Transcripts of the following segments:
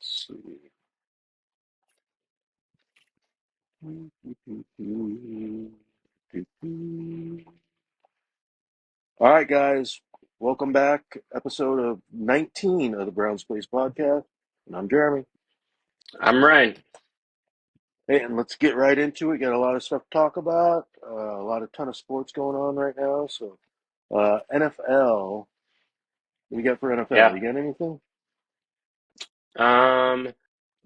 Let's see. All right, guys, welcome back. Episode of 19 of the Browns Place podcast. And I'm Jeremy. I'm Ryan. Hey, and let's get right into it. Got a lot of stuff to talk about, a ton of sports going on right now. So, NFL, what do you got for NFL? Yeah. You got anything? Um,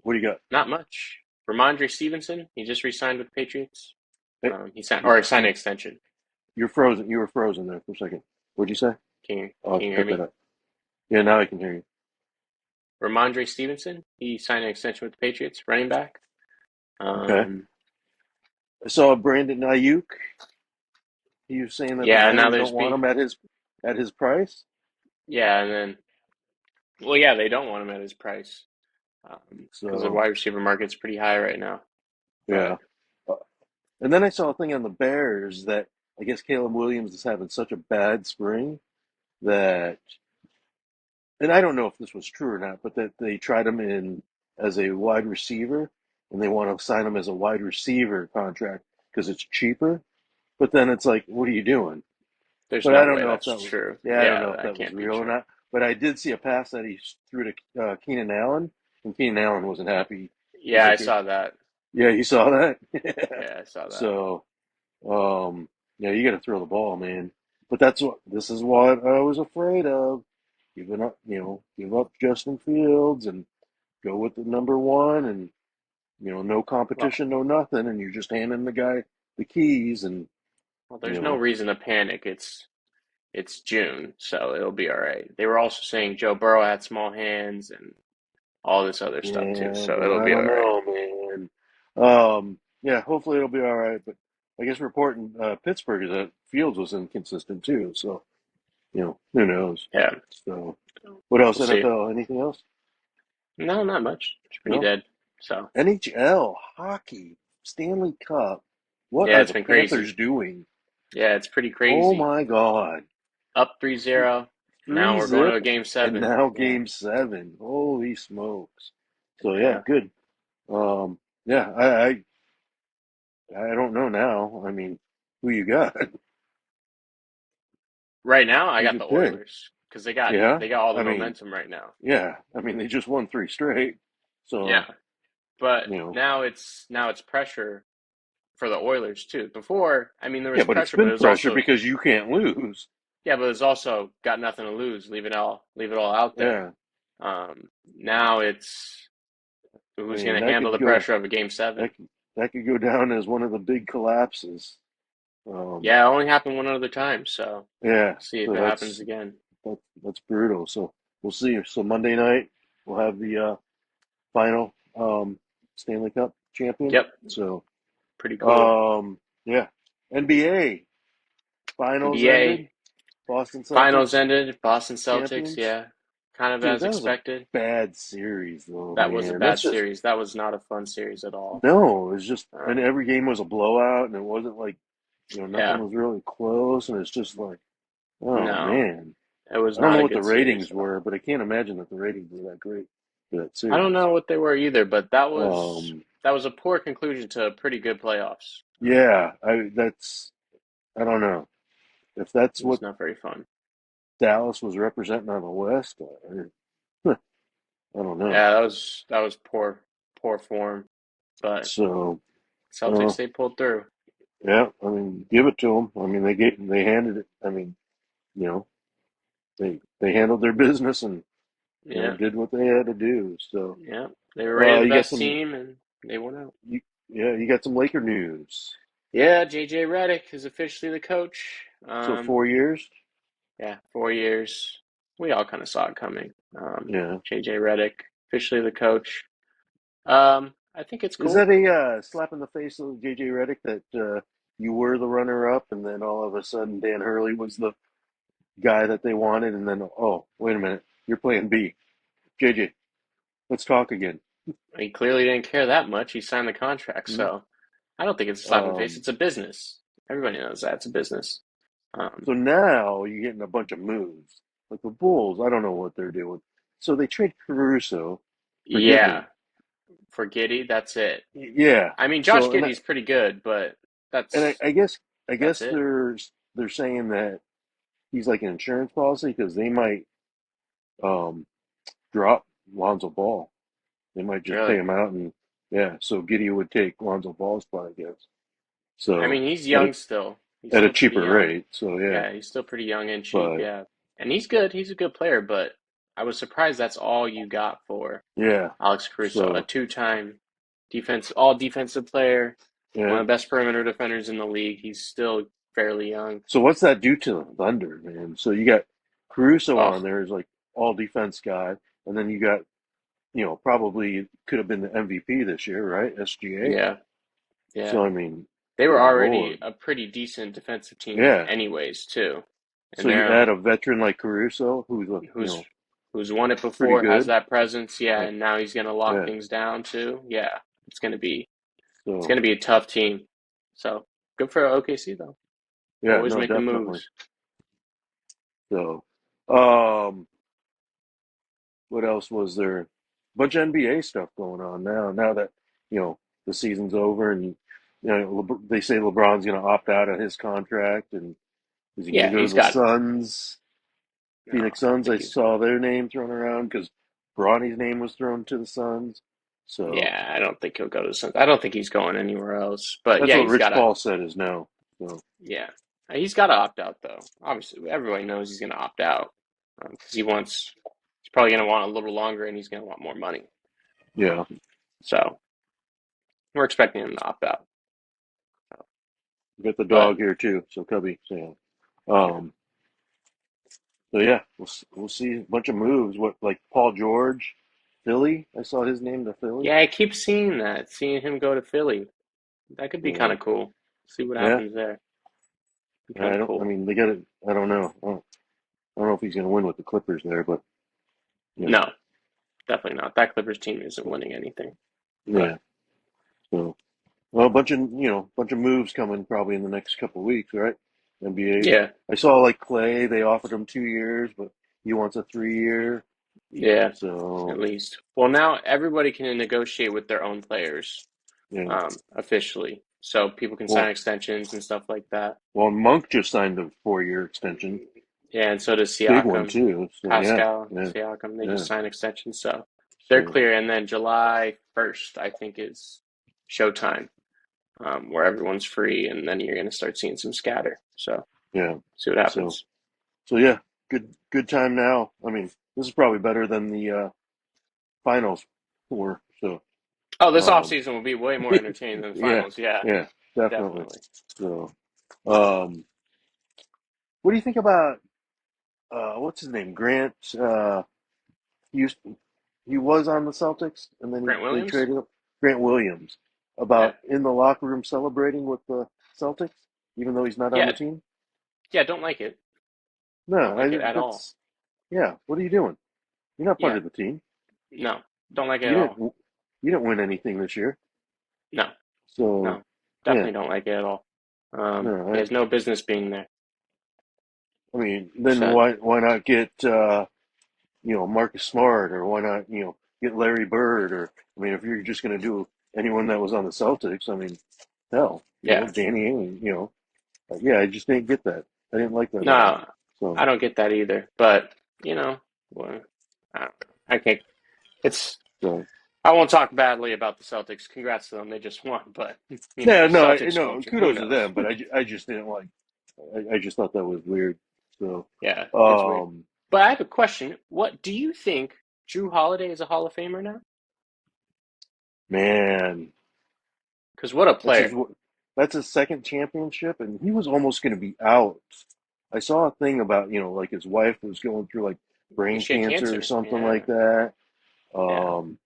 What do you got? Not much. Ramondre Stevenson, he just re-signed with the Patriots. Hey, He signed an extension. you're frozen. You were frozen there for a second. What'd you say? Can Oh, you hear cut that me? up. Yeah, now I can hear you. Ramondre Stevenson, he signed an extension with the Patriots, running back. Okay. Um, I saw Brandon Ayuk. He was saying that the yeah, now Niners there's don't want be him at his price. yeah, and then well, yeah, they don't want him at his price because the So wide receiver market's pretty high right now. yeah. But Uh, And then I saw a thing on the Bears that I guess Caleb Williams is having such a bad spring that, and I don't know if this was true or not, but that they tried him in as a wide receiver and they want to sign him as a wide receiver contract because it's cheaper. But then it's like, what are you doing? there's But I no don't way know if that's that was, true. yeah, I don't know Yeah, if that that was can't be real or true. not. But I did see a pass that he threw to Keenan Allen, and Keenan Allen wasn't happy. He's Yeah, I like, saw that. yeah, you saw that? Yeah. Yeah, I saw that. So, yeah, you got to throw the ball, man. But this is what I was afraid of. Giving up, give up Justin Fields and go with the number one, and no Well, competition, no nothing, and you're just handing the guy the keys, and well, you there's no know, reason to panic. It's June, so it'll be all right. They were also saying Joe Burrow had small hands and all this other stuff too, yeah, so but it'll I be all don't right. know, man. Yeah, hopefully it'll be all right. But I guess reporting Pittsburgh is that Fields was inconsistent too, so who knows? Yeah, So, what else? we'll see. NFL? Anything else? No, not much. It's pretty No. dead. So NHL, hockey, Stanley Cup. What yeah, are it's the been Panthers crazy. doing? Yeah, it's pretty Oh crazy. my God. Up Th- 3-0. Now Three we're going to zip a game and seven. now Yeah, game seven. Holy smokes. So yeah, yeah. good. Yeah, I don't know now. I mean, who you got? Right now, I Who'd got you the pick? Oilers because they got Yeah, they got all the I mean, momentum right now. yeah, I mean they just won three straight. So, Yeah, but you know, now it's pressure for the Oilers too. Before, I mean, there yeah, was but it's pressure, but been it was pressure also because you can't lose. yeah, but it's also got nothing to lose. Leave it all out there. Yeah, Now it's I who's mean going to that handle could the go. pressure of a game seven. That that could go down as one of the big collapses. Um, Yeah, it only happened one other time, so yeah, see if so it happens again. that's brutal. So we'll see. So Monday night we'll have the final Stanley Cup champion. Yep, So pretty cool. um, yeah, NBA finals NBA ended. Boston finals Celtics ended. Boston Celtics, champions. yeah, kind of Dude, as that was a expected. bad series though, That was a man. That's bad just series. That was not a fun series at all. no. It's just and Um, every game was a blowout, and it wasn't like nothing yeah, was really close, and it's just like oh no, man. it was I don't not know a what the good series ratings at were, all. but I can't imagine that the ratings were that great for that I don't series. know what they were either, but Um, that was a poor conclusion to a pretty good playoffs. yeah, I don't know if that's It was what not very fun. Dallas was representing on the West. I don't know. Yeah, that was poor form, but So, uh, Celtics they pulled through. yeah, I mean, give it to them. I mean, they handed it. I mean, you know, they handled their business and Yeah, did what they had to do. So, yeah, they were rated the you got best some, team and they won out. you got some Laker news. Yeah, JJ Redick is officially the coach. So 4 years. Yeah, 4 years. We all kind of saw it coming. Yeah. JJ Redick officially the coach. I think it's Is cool. that a slap in the face of JJ Redick that you were the runner up, and then all of a sudden Dan Hurley was the guy that they wanted, and then oh wait a minute, you're playing B, JJ. Let's talk again. He clearly didn't care that much. He signed the contract, Hmm? so I don't think it's a slap in the face. Um, It's a business. Everybody knows that it's a business. Um, so now you're getting a bunch of moves like the Bulls. I don't know what they're doing. So they trade Caruso. Forget Yeah, him. for Giddy, that's it. Yeah. I mean, Josh So and Giddey's pretty good, but and that's I that's guess it. they're saying that he's like an insurance policy because they might um drop Lonzo Ball. They might just pay Really. him out and yeah. So Gideon would take Lonzo Ball's spot, I guess. I So mean, he's at a young still. He's at a still pretty cheaper young. rate. So yeah. Yeah, he's still pretty young and cheap. But Yeah, and he's good. He's a good player, but I was surprised that's all you got for yeah. Alex Caruso, a So two-time all defensive player, one yeah. of the best perimeter defenders in the league. He's still fairly young. So what's that do to the Thunder, man? So you got Caruso on Oh, there as like all defense guy, and then you got probably could have been the MVP this year, right? SGA. yeah, yeah. So I mean, They were good already lord, a pretty decent defensive team yeah. anyways, too. So And you add a veteran like Caruso, who's a who's who's won it pretty before, has good, that presence, yeah, like and now he's gonna lock yeah. things down too. Yeah, it's So gonna be a tough team. So good for OKC though. yeah, Always no, making definitely. moves. So um, what else was there? Bunch of NBA stuff going on now. Now that the season's over, and they say LeBron's going to opt out of his contract, and is he going to Yeah, go to he's the got. Suns? No, Phoenix I don't Suns. I think he's. saw their name thrown around because Bronny's name was thrown to the Suns. So Yeah, I don't think he'll go to the Suns. I don't think he's going anywhere else. But that's yeah, what he's Rich gotta. Paul said is no. So Yeah, he's gotta opt out though. Obviously, everybody knows he's gonna opt out because he wants. He's probably gonna want a little longer, and he's gonna want more money. yeah, Um, so we're expecting him to opt out. we got the But dog here too. So Cubby, so yeah, so yeah, we'll see a bunch of moves. What like Paul George, Philly? I saw his name to Philly. yeah, I keep seeing that, seeing him go to Philly. That could be kind So of cool. See what yeah, happens there. Be kind I of don't. I cool. mean, they got it. I don't know. I don't know if he's going to win with the Clippers there, but you know, No, definitely not. That Clippers team isn't winning anything. But yeah. So well, a bunch of moves coming probably in the next couple of weeks, right? NBA. yeah, I saw like Clay, they offered him 2 years, but he wants a 3 year. yeah, at So least. Well, now everybody can negotiate with their own players, yeah. officially, so people can sign Well, extensions and stuff like that. Monk just signed a 4 year extension, Yeah, and so does big one Siakam, too. So yeah, Pascal, yeah, Siakam. They yeah. just signed extensions, so they're So clear. And then July 1st, I think, is showtime, where everyone's free, and then you're going to start seeing some scatter. So yeah. see what So happens. yeah, good time now. I mean, this is probably better than the finals were. So Oh, this um, offseason will be way more entertaining than the yeah, finals. Yeah, yeah, definitely. definitely. So what do you think about what's his name? Grant. He used he was on the Celtics, and then Grant they Williams? traded up Grant Williams Yeah. about in the locker room celebrating with the Celtics, even though he's not on the Yeah. team. Yeah, don't like it. Don't No, like it at all. that's yeah. What are you doing? You're not part Yeah. of the team. No. Don't like it You at all. didn't you didn't win anything this year. No. So No. yeah, Definitely don't like it at all. no. He has no business being there. I mean, then So, why not get Marcus Smart, or why not get Larry Bird, or I mean, if you're just going to do anyone that was on the Celtics, I mean, hell, yeah. Danny Ainge, yeah, I just didn't get that. I didn't like that at all. No, I So don't get that either. But, you know, well, I don't know. I can't. It's. so I won't talk badly about the Celtics. Congrats to them. They just won. But, yeah, no, Celtics no, culture. Who kudos to knows? them, but I just didn't like. I just thought that was weird. So, Yeah, it's weird. um, But I have a question. What do you think Drew Holiday is a Hall of Famer now? man, Because what a that's his player. that's his second championship, and he was almost going to be out. I saw a thing about like his wife was going through like Yeah, brain she had cancer or cancer. something like Yeah, that. yeah, Um,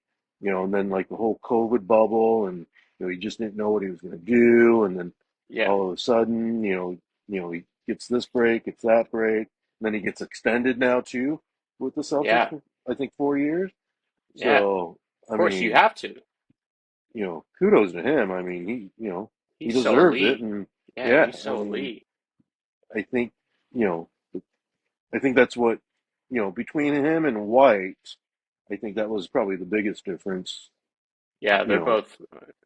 and then like the whole COVID bubble, and he just didn't know what he was going to do, and then yeah, all of a sudden, he gets this break, gets that break, and then he gets extended now too with the Celtics yeah, for I think 4 years. yeah. So Of I course, you mean, have to. kudos to him. I mean, he He's so deserves it, elite. and Yeah, yeah, he's I so mean, elite. I think you know, I think that's what between him and White. I think that was probably the biggest difference, Yeah, you they're know, both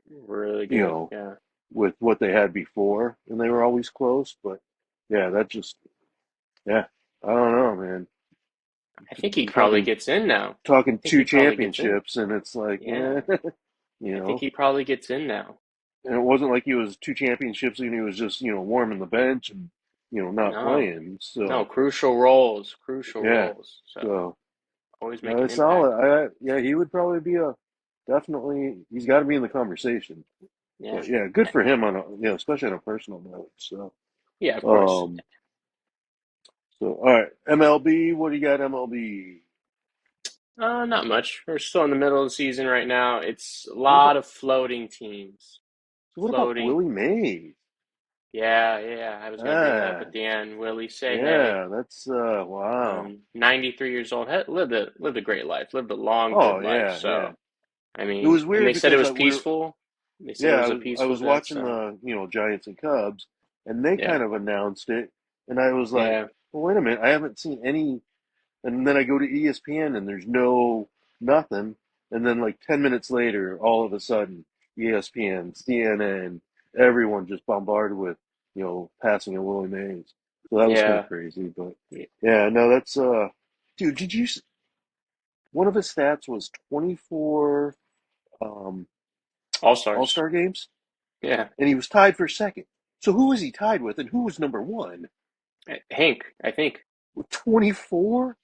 really you good. know, Yeah. with what they had before, and they were always close. But yeah, that just yeah, I don't know, man. I think he We're probably talking gets in now. I talking think two he probably gets in. championships, and it's like, Yeah. yeah, you I think know. he probably gets in now. And it wasn't like he was two championships and he was just, warming the bench and, not No. playing. No, So, crucial roles, crucial yeah. roles. So So, always make no, an it's impact. solid. Yeah, he would probably be definitely, he's got to be in the conversation. Yeah. But yeah, good for him especially on a personal note. So, Yeah, of course. um, all right, MLB, what do you got, MLB? Not much. We're still in the middle of the season right now. It's a What lot about, of floating teams. what about Floating. Willie Mays? Yeah, yeah. I was gonna bring it up Ah, at the end. Willie say hey. yeah, that's, wow. 93 years old. Lived a great life. Lived a long, good Oh, life. yeah, yeah. So, I It mean, was and they weird said it because was peaceful. They said it yeah, was a I peaceful was death. watching So, the, Giants and Cubs, and they yeah, kind of announced it, and I was like, yeah, well, wait a minute, I haven't seen any. And then I go to ESPN, and there's no nothing, and then like 10 minutes later, all of a sudden, ESPN, CNN, everyone just bombarded with, passing of Willie Mays. So that was kind of yeah. crazy, but yeah, no, that's dude. One of his stats was 24 um, All All stars. Star games? Yeah. And he was tied for second. So who was he tied with, and who was number one? Hank, I think. 24?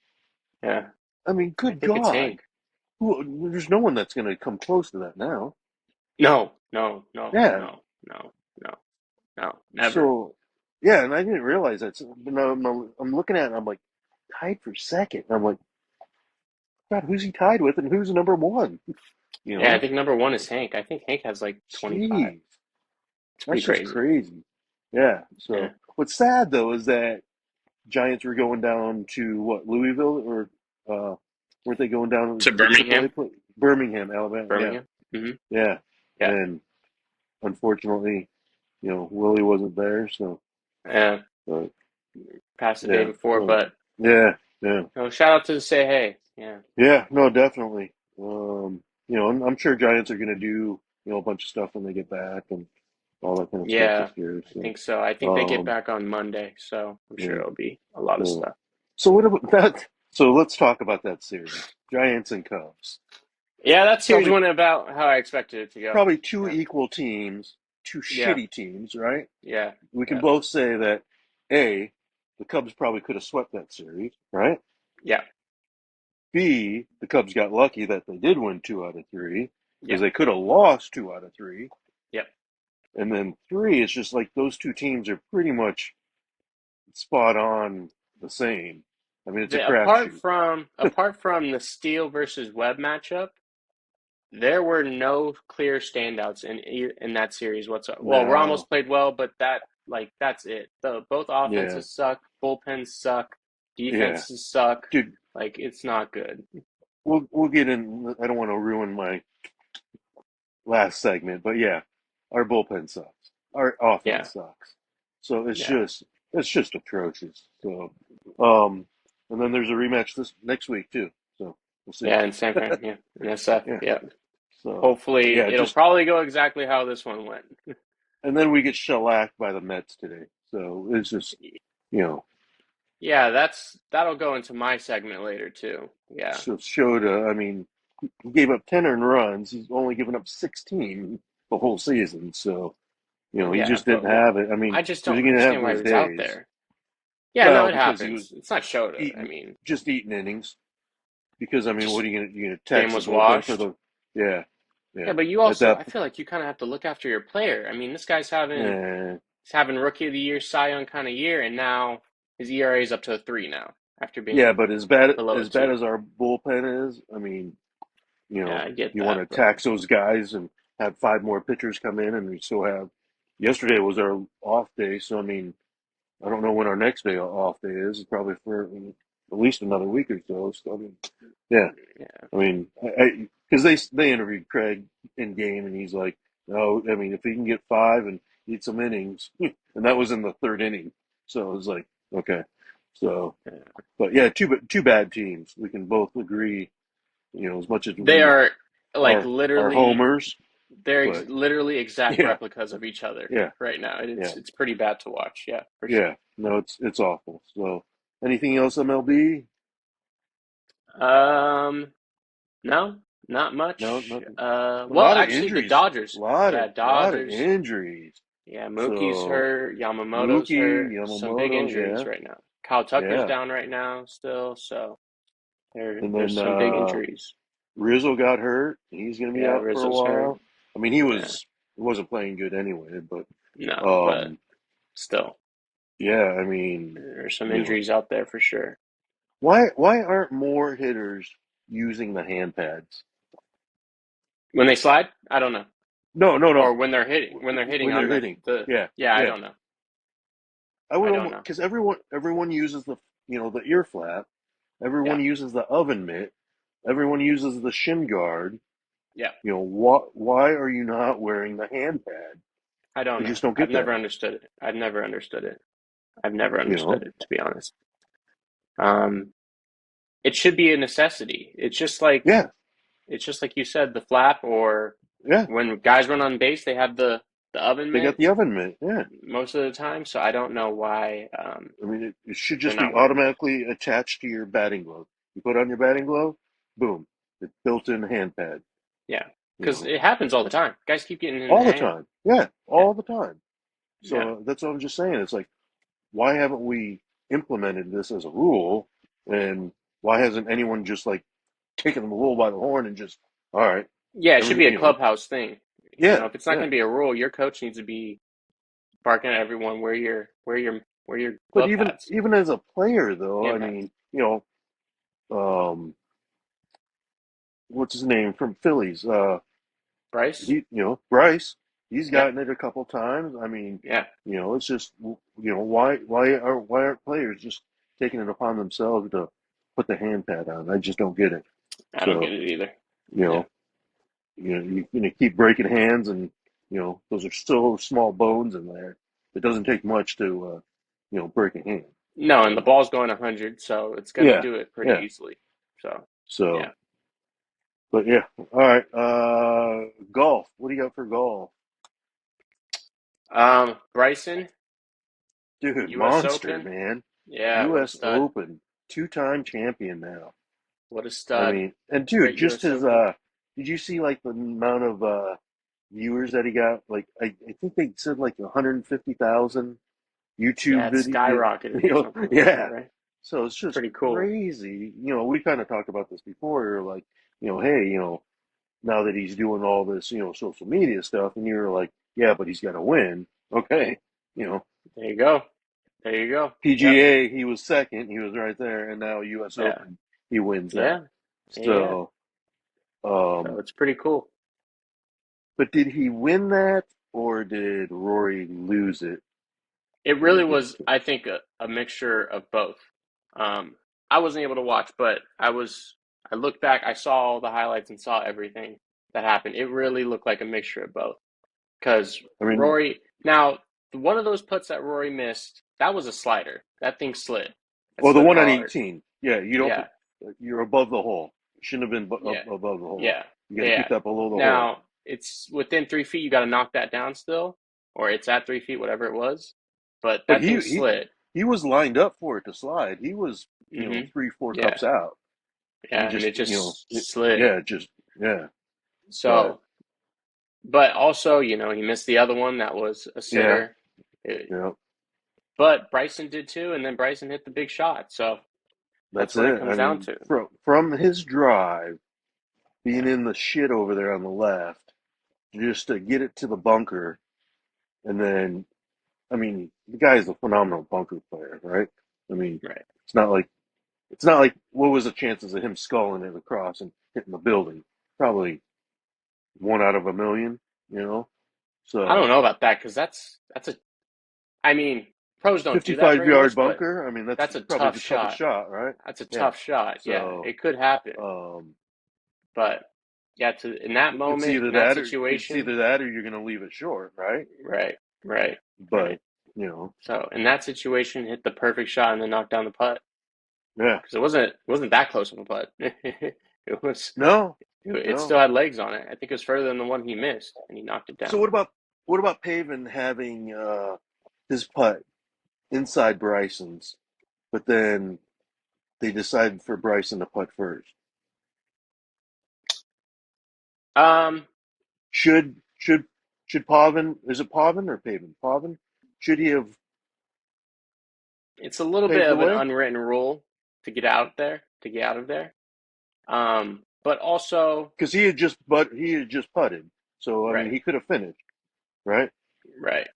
Yeah, I mean, I good think it's God. Hank. There's no one that's going to come close to that now. No, no, no, Yeah. no, no, no, no, never. So, yeah, and I didn't realize that. So, but now I'm looking at it, and I'm like, tied for second. And I'm like, God, who's he tied with, and who's number one? You Yeah, I know? think number one is Hank. I think Hank has like 25. Jeez. It's pretty That's just crazy. crazy. Yeah. Yeah. So, what's sad, though, is that Giants were going down to what, Louisville, or weren't they going down To to AAA Birmingham? play? Birmingham, Alabama. Yeah, Birmingham? Hmm. yeah. Yeah. And unfortunately, Willie wasn't there. So, Yeah. but Passed the day yeah, before, so but yeah, yeah, no, shout out to the say hey. Yeah. yeah. No, definitely. I'm sure Giants are going to do a bunch of stuff when they get back and all that kind of stuff this Yeah, year. I So, think so. I think they get um, back on Monday, so I'm sure yeah. it'll be a lot of So, stuff. so what about that? So let's talk about that series, Giants and Cubs. Yeah, that series Probably went about how I expected it to go. probably two Yeah. equal teams, two Yeah. shitty teams, right? Yeah. We can Yeah. both say that A, the Cubs probably could have swept that series, right? Yeah. B, the Cubs got lucky that they did win 2 out of 3 because Yeah. they could have lost 2 out of 3. Yeah. And then three, it's just like those two teams are pretty much spot on the same. I mean, it's a crapshoot. Apart from the Steele versus Webb matchup, there were no clear standouts in that series whatsoever. Well, Ramos No, played well, but that's it. The both yeah, offenses suck, bullpens suck, yeah, defenses suck. dude. Like it's not good. We'll get in. I don't want to ruin my last segment, but yeah, our bullpen sucks. Our Yeah, offense sucks. So yeah, it's just atrocious. So, um, and then there's a rematch this next week too. So we'll see. yeah. In San Fran, yeah, in SF, Yeah. yeah. So Hopefully, yeah, it'll just probably go exactly how this one went. and then we get shellacked by the Mets today. So it's just you know Yeah, that'll go into my segment later too. Yeah, showed. I mean, he gave up 10 earned runs. He's only given up 16 the whole season. So he yeah, just but didn't have it. I I mean, just he was don't going to have understand why he his was out days. there. Yeah, no, Well, it because he was happens. It's not Shota. I eating mean, just eating innings. Because I mean, what just are you gonna game tax the was bullpen for washed. the? Yeah, Yeah, yeah. but you At also, that, I feel like you kind of have to look after your player. I mean, this guy's having eh, he's having rookie of the year, Cy Young kind of year, and now his ERA is up to a 3 now after yeah. being But as bad below a as bad 2. as our bullpen is, I mean, Yeah, I get you want that, to but tax those guys and have five more pitchers come in, and we still have. Yesterday was our off day, so I mean, I don't know when our next day off day is. It's probably for at least another week or so. So I mean, yeah. yeah, I mean, because they interviewed Craig in game, and he's like, no, I mean, if he can get five and eat some innings, and that was in the third inning, so it was like, okay, so, yeah, but yeah, two bad teams. We can both agree As much as They we are like are literally, homers, they're but literally exact yeah, replicas of each other yeah, right now. yeah, It's pretty bad to watch. Yeah, for yeah. sure. No, it's awful. So, anything else MLB? Um, no, not No, much. nothing. A Well, lot of actually, the injuries. Dodgers. Yeah, Lot of Dodgers. injuries. Yeah, Mookie's So hurt. Yamamoto's Mookie, hurt. Some big Yamamoto, injuries yeah, right now. Kyle Tucker's yeah. down right now still, so And there's then some big injuries. Rizzo got hurt. He's going to be Yeah, out for a Rizzo's hurt. while. I mean, Yeah, he wasn't playing good anyway, but no, but um, still, yeah. I mean, there's some you know, injuries out there for sure. why aren't more hitters using the hand pads? When they slide, I don't know. No, no, Or no. when they're hitting When they're on hitting, the yeah, yeah, I yeah. don't know. I I would don't almost know. because everyone uses the ear flap. Everyone Yeah, uses the oven mitt. Everyone uses the shin guard. yeah, Why are you not wearing the hand pad? I don't I know. just don't I've get never that. understood it. I've never understood it. I've never You understood know? it, to be honest. Um, it should be a necessity. Yeah, It's just like you said, the flap, or yeah. when guys run on base, they have the oven They got mitt the oven mitt. Yeah. most of the time. So I don't know why I mean, it should they're just be not wearing it. automatically attached to your batting glove. You put on your batting glove, boom, it's built-in hand pad. Yeah, You because know, it happens all the time. Guys keep getting in the all the hand. time. Yeah, Yeah, all the time. yeah, So that's what I'm just saying. It's like, why haven't we implemented this as a rule? And why hasn't anyone just like taken the bull by the horn and just, all right, yeah. It should every, be a clubhouse thing. yeah, If it's not yeah. going to be a rule, your coach needs to be barking at everyone, wear your But glove even pads, even as a player, though, I hand pads. mean, what's his name from Phillies? Bryce. Bryce, he's Yeah, gotten it a couple times. I mean, yeah. it's just, why aren't players just taking it upon themselves to put the hand pad on? I just don't get it. I don't get So, it either. you Yeah. know, you keep breaking hands, and those are so small bones in there. It doesn't take much to, break a hand. No, and the So, ball's going 100, so it's going to yeah, do it pretty yeah. easily. So, yeah. So, but yeah, all right. Golf. What do you got for golf, Bryson, dude? U.S. Monster, Open. man. Yeah, what a U.S. stud. Open, two-time champion now. What a I stud. mean, and dude, Great just U.S. his Open. did you see like the amount of viewers that he got? Like I think they said like 150,000 Yeah, YouTube it's video. skyrocketed or something like that, Yeah. right? So it's just Pretty cool. crazy. We kind of talked about this before. You're like, hey, now that he's doing all this, social media stuff, and you're like, yeah, but he's got to win. Okay, you know, There you go. There you go. Yep. PGA he was second, he was right there, and now U.S. Yeah. Open he wins that. Yeah. Yeah. So, So um, it's pretty cool. but did he win that, or did Rory lose it It when really he hit was, I think, a mixture of both. Um, I wasn't able to watch, but I looked back, I saw all the highlights and saw everything that happened. It really looked like a mixture of both. Because I mean, Rory, now, one of those putts that Rory missed, that was a slider. That thing slid. It well, the slid one on hard. 18, yeah, you don't, Yeah, you're above the hole. You shouldn't have been yeah, above the hole. yeah, You got to keep yeah. that below the hole. Now, it's within 3 feet, you got to knock that down still, or it's at 3 feet, whatever it was. But But that he thing he slid. he was lined up for it to slide. He was, three, four Yeah, cups out. He yeah, and just, it just slid. yeah, just, yeah. But, So, but also, he missed the other one that was a yeah, sitter. It, yeah, but Bryson did too, and then Bryson hit the big shot. So that's that's what it it. I comes down mean, to. from his drive, being Yeah, in the shit over there on the left, just to get it to the bunker, and then, I mean, the guy is a phenomenal bunker player, right? I mean, right. it's not like what was the chances of him sculling it across and hitting the building? Probably one out of a million, you know. I don't So know about that because that's a. I mean, pros don't do that 55 very yard much, but bunker. I mean, that's that's a probably tough the toughest shot. shot, right? That's a Yeah. tough shot. Yeah, So, it could happen, um, but yeah, in that moment, in that it's situation, either that or you're going to leave it short, right? right, right, But, right. you know, So in that situation, hit the perfect shot and then knock down the putt yeah. because it wasn't that close of a putt. It was No, it no. still had legs on it. I think it was further than the one he missed, and he knocked it So down. what about Pavin having his putt inside Bryson's, but then they decided for Bryson to putt first? Um, Should should should Pavin, is it Pavin or Pavin? Pavin, should he have it's a little bit paved the of an way? unwritten rule to get out of there. But also, Because he had just putted, so I mean right, he could have finished, right? right.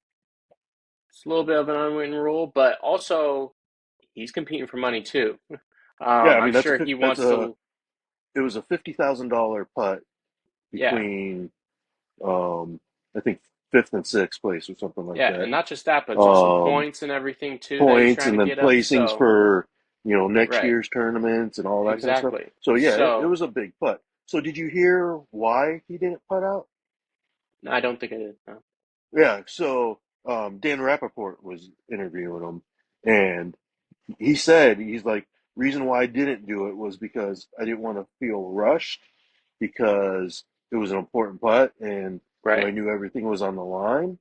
It's a little bit of an unwritten rule, but also he's competing for money too. Yeah, I I'm mean sure he wants to, it was a $50,000 putt yeah, between I think fifth and sixth place or something like yeah, that. and not just that, but it's also Um, points and everything too that he's Points trying and to then get up. placings So, for next right, year's tournaments and all that kind of stuff. exactly. So yeah, it So, was a big putt. So did you hear why he didn't putt out? I don't think it is. No. Yeah, so Dan Rappaport was interviewing him, and he said he's like, reason why I didn't do it was because I didn't want to feel rushed because it was an important putt and I Right, knew everything was on the line.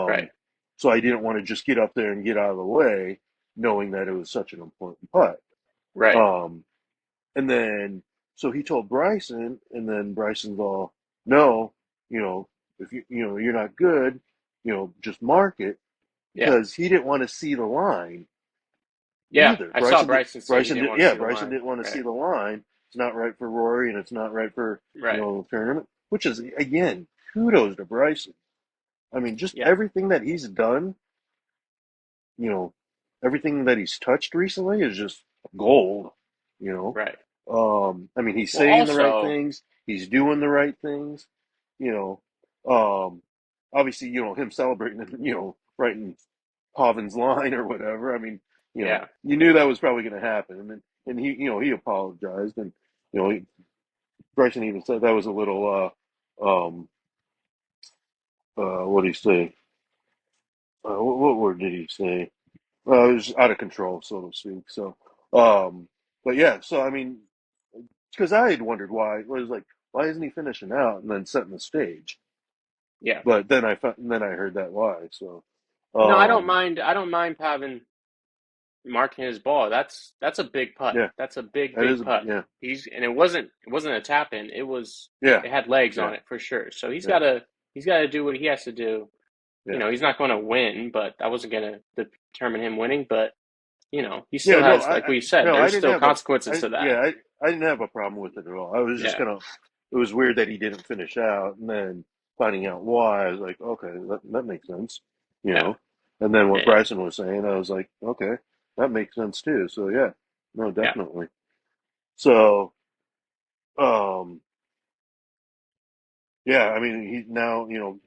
right, Um, so I didn't want to just get up there and get out of the way, knowing that it was such an important putt. right. Um, and then so he told Bryson, and then Bryson's all, no, you know, if you're not good, just mark it Yeah, because he didn't want to see the line yeah. either. I saw Bryson say he didn't want to see the Bryson line. didn't want to see Right, the line. It's not right for Rory, and it's not right for right. the tournament. Which is again, kudos to Bryson. I mean, just Yeah, everything that he's done, you know, everything that he's touched recently is just gold. You know, right. I mean, he's Well, saying the right also, things, he's doing the right things. You um, obviously, him celebrating, writing Pavin's line or whatever. I mean, yeah, you knew that was probably going to happen, and he, he apologized, and Bryson even said that was a little, what did he say? What word did he say? It was out of control, so to speak. So, but yeah, so I mean, because I had wondered why. It was like, why isn't he finishing out and then setting the stage? yeah. But then I heard that why. So, No, I don't um, mind. I don't mind Pavin marking his ball. That's a big putt. yeah, That's a big, that big is, putt. yeah, And it wasn't a tap in. yeah, It had legs on yeah, it for sure. So yeah, he's gotta do what he has to do. yeah, He's not going to win, but that wasn't going to determine him winning. But he yeah. still No, has, like we said, no, I there's didn't still have a, consequences to that. I didn't have a problem with it at all. I was just Yeah, kind of, it was weird that he didn't finish out, and then finding out why, I was like, okay, that makes sense, you yeah, know. And then what yeah, Bryson was saying, I was like, okay, that makes sense too. So yeah, no, yeah, definitely. So, um, yeah, I mean, he now,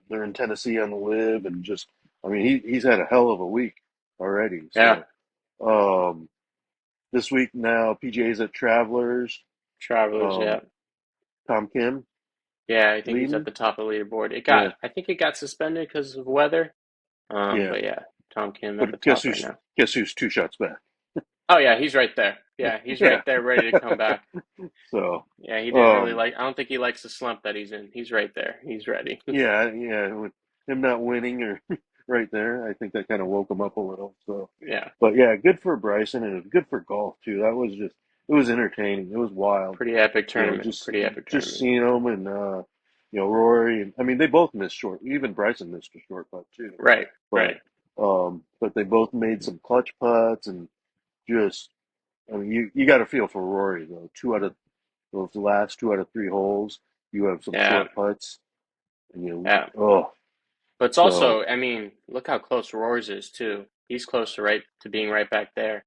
they're in Tennessee on the live, and just, I mean, he's had a hell of a week already. yeah. So, um, this week now, PGA's at Travelers. Travelers, Um, yeah, Tom Kim yeah. I think he's at leading. the top of the leaderboard. Yeah, I think it got suspended because of weather. yeah. But yeah, Tom Kim at the But top right now. guess who's two shots back? Oh yeah, he's right there. Yeah, he's right Yeah. there, ready to come back. So, Yeah, he didn't really um, like. I don't think he likes the slump that he's in. He's right there. He's ready. yeah. With him not winning or right there, I think that kind of woke him up a little. So, Yeah, but yeah, good for Bryson, and it was good for golf too. That was just, it was entertaining. It was wild. pretty epic tournament. Just Pretty epic tournament. seeing them, and Rory, and I mean they both missed short. Even Bryson missed a short putt too. Right, But right. but they both made some clutch putts, and just, I mean, you got to feel for Rory though. Two out of those last 2 out of 3 holes, you have some Yeah, short putts, and yeah. oh, But it's so also, I mean, look how close Roars is too. He's close to being right back there.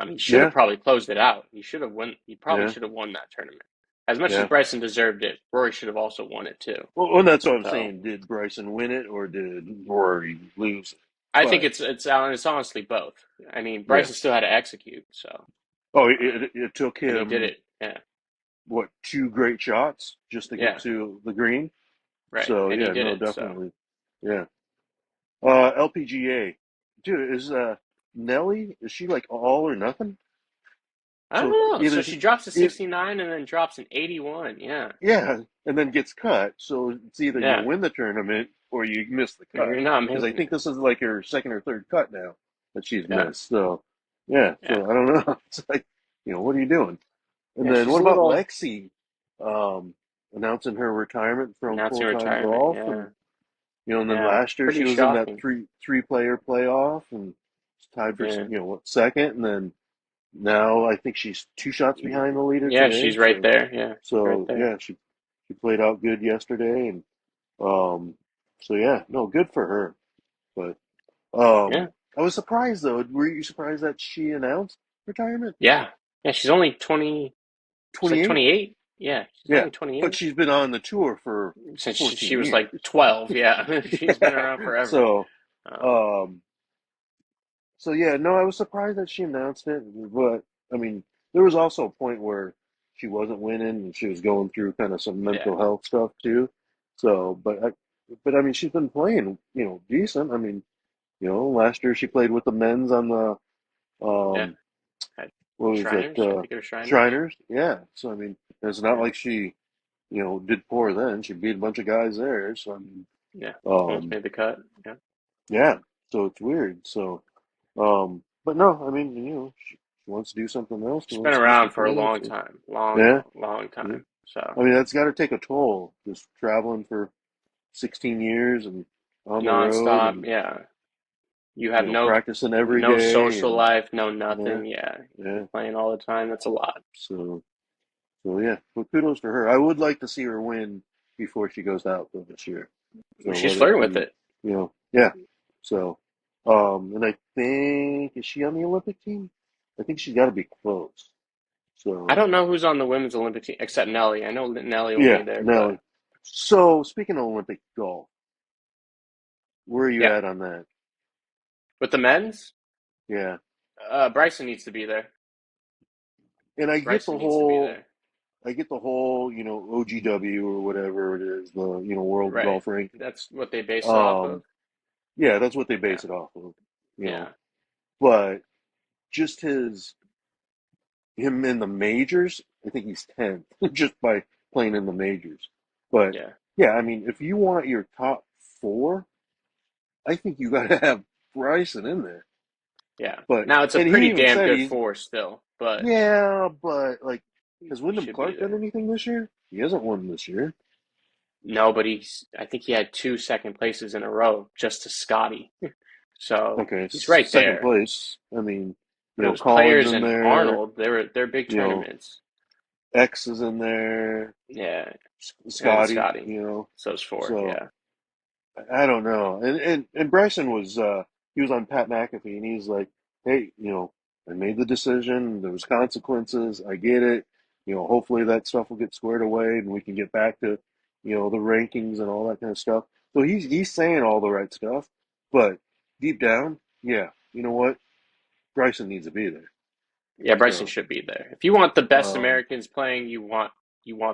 He should have yeah, probably closed it out. He should have won. He probably yeah, should have won that tournament. As much as yeah. Bryson deserved it, Rory should have also won it too. Well, and that's what I'm So saying. Did Bryson win it or did Rory lose it? I think But it's honestly both. I mean, yeah. Bryson still had to execute. So Oh, um, it took and he did him it. Yeah, what, 2 great shots just to get yeah, to the green. right. So And he yeah, did no, it. So definitely, yeah. LPGA, dude, is Nelly? Is she like all or nothing? I So don't know. So either she drops to it 69 and then drops an 81. Yeah. yeah, and then gets cut. So it's either you Yeah. win the tournament or you miss the cut. You're not Because I making think it. this is like her second or third cut now that she's Yeah. missed. So yeah, Yeah. so I don't know. It's like, what are you doing? And Yeah. then She's what a about little Lexi um, announcing her retirement from announcing full time retirement. golf? Yeah. And and then Yeah. last year Pretty she was in that shocking. three player playoff and tied for Yeah. what, second, and then now I think she's two shots behind the leader Yeah. today. She's right there. Yeah. She's right So there. yeah, she played out good yesterday, and um, so yeah, no, good for her. But Yeah. I was surprised though. Were you surprised that she announced retirement? Yeah. Yeah. She's only 20. She's like 28. 28. Yeah. She's Yeah, only but 28 she's been on the tour for since she 14 was like years. 12. Yeah. She's been Yeah. around forever. So, Um, um, so yeah, no, I was surprised that she announced it, but I mean, there was also a point where she wasn't winning and she was going through kind of some yeah. mental health stuff too. So, but I mean, she's been playing, decent. I mean, last year she played with the men's on the Yeah. um, At what was it, Shriners. I think it was Shriners. Shriners? Yeah. So I mean, it's not Yeah. like she, did poor then. She beat a bunch of guys there. So I mean, Yeah. Almost um, made the cut. Yeah. yeah. So it's weird. So, but no, I mean, she wants to do something else. She She's been wants to do around for something a else. long So, time. Long, yeah. long Yeah. time. So I mean, that's got to take a toll. Just traveling for 16 years and on the road nonstop. and, Yeah. You have practicing every no day social and life, no yeah, nothing. Yeah. You're yeah. playing all the time. That's a lot. So, so yeah, well, kudos to her. I would like to see her win before she goes out though this year. So She's whether it flirting with be, it. yeah. So, and I think, is she on the Olympic team? I think she's got to be close. I So, don't know who's on the women's Olympic team except Nelly. I know that Nelly will be yeah, there, but Nelly. So, speaking of Olympic golf, where are you yeah. at on that? With the men's, Yeah. Bryson needs to be there. And Bryson needs to be there. I get the whole, OGW or whatever it is, the, World Right. Golf Ranking. That's what they base it off of. Um, yeah, that's what they Yeah. base it off of, you know. Yeah. But just him in the majors, I think he's 10th just by playing in the majors. But Yeah. yeah, I mean, if you want your top four, I think you got to have Bryson in there. Yeah. But Now it's a and he pretty even damn said good he's force still, but yeah, but like has he Wyndham should be Clark done there. anything this year? He hasn't won this year. No, but I think he had two second places in a row just to Scotty. So Okay, he's right second there. place. I mean, But it was Collins Players in and there. Arnold. They're big You know, tournaments. X is in there. Yeah. And Scotty. Scotty. So's four. So Yeah. I don't know. And Bryson was he was on Pat McAfee and he's like, hey, I made the decision. There was consequences. I get it. Hopefully that stuff will get squared away and we can get back to, the rankings and all that kind of stuff. So he's saying all the right stuff, but deep down, yeah, you know what? Bryson needs to be there. Yeah, Bryson So should be there. If you want the best um, Americans playing, you want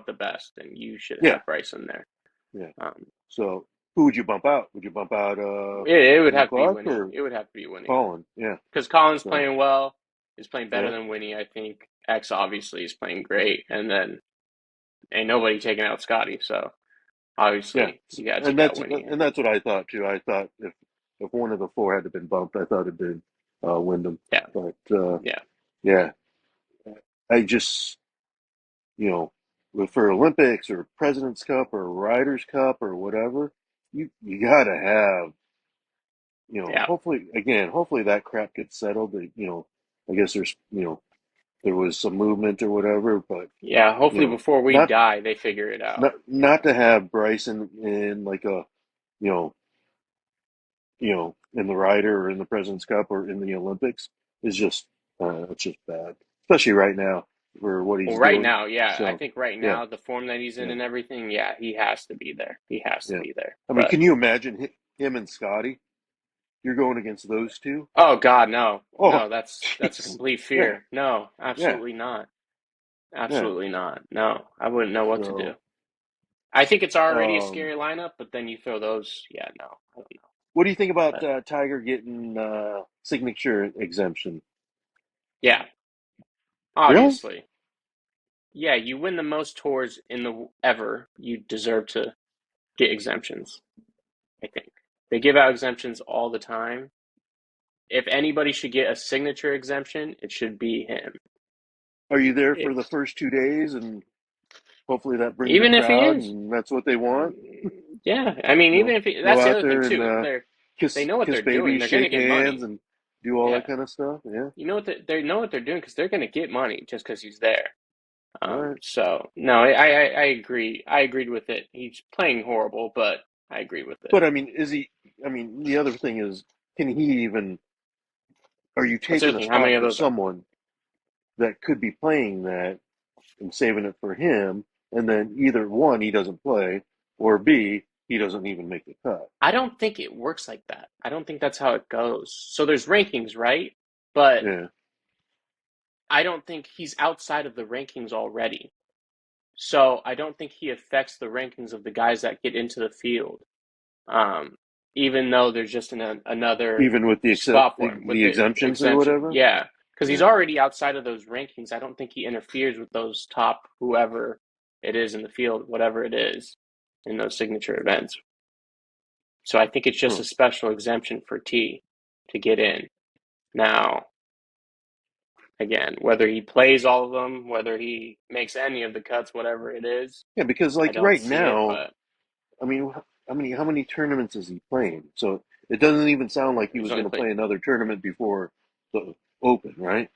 the best, and you should yeah, have Bryson there. yeah. Um, So who would you bump out? Would you bump out it would Wyndham have to be Clark Winnie. or It would have to be Winnie Colin? Yeah. because Colin's So playing well. Is playing better yeah. than Winnie, I think. X obviously is playing great, and then ain't nobody taking out Scotty. So Yeah, obviously you gotta and take out Winnie. that's what I thought too. I thought if one of the four had to been bumped, I thought it'd been Wyndham. Yeah, But yeah, yeah, I just for Olympics or President's Cup or Riders Cup or whatever, you gotta have yeah, hopefully that crap gets settled. I guess there was some movement or whatever, but yeah. Hopefully before we not die, they figure it out. not to have Bryson in like a you know in the Ryder or in the President's Cup or in the Olympics is just it's just bad, especially right now for what Well, he's right doing. now, yeah, I So think right yeah, now the form that he's in yeah, and everything, yeah, he has to be there. He has to yeah. be there. I mean, But can you imagine him and Scotty? You're going against those two. oh God, no, Oh, no, that's a jeez. complete Yeah, fear. No, yeah, absolutely not. yeah. Absolutely not. No, I wouldn't know what to do. So, I think it's already a um, scary lineup, but then you throw those, yeah, no, I don't know. what do you think about But Tiger getting signature exemption? yeah, Really? obviously. Yeah, you win the most tours in the ever. You deserve to get exemptions, I think. They give out exemptions all the time. If anybody should get a signature exemption, it should be him. Are you there for the It's first 2 days, and hopefully that brings a even if he crowd, is. and that's what they want? Yeah, I mean, You know, even if he, go that's the out other thing there and too. They kiss know what kiss they're doing. babies, They're gonna shake get hands, money. and do all that Yeah, kind of stuff. Yeah. you know what they know what they're doing because they're gonna get money just because he's there. All right. So no, I agree. I agreed with it. He's playing horrible, but I agree with it. But I mean, is he? I mean, the other thing is, can he even? Are you That's the taking other a thing. How many spot of for those are? someone that could be playing that and saving it for him, and then either one he doesn't play, or B he doesn't even make the cut? I don't think it works like that. I don't think that's how it goes. So there's rankings, right? But Yeah. I don't think he's outside of the rankings already. So I don't think he affects the rankings of the guys that get into the field. Um, Even though there's just another Even with spot for him with the the exemptions or exemption. whatever. Yeah, because he's Yeah. already outside of those rankings. I don't think he interferes with those top whoever it is in the field, whatever it is, in those signature events. So I think it's just Huh. a special exemption for T to get in. Now, again, whether he plays all of them, whether he makes any of the cuts, whatever it is, Yeah, because I like don't right see it, now, but I mean, how many tournaments is he playing? So it doesn't even sound like he he's was only going to played. play another tournament before the Open, right?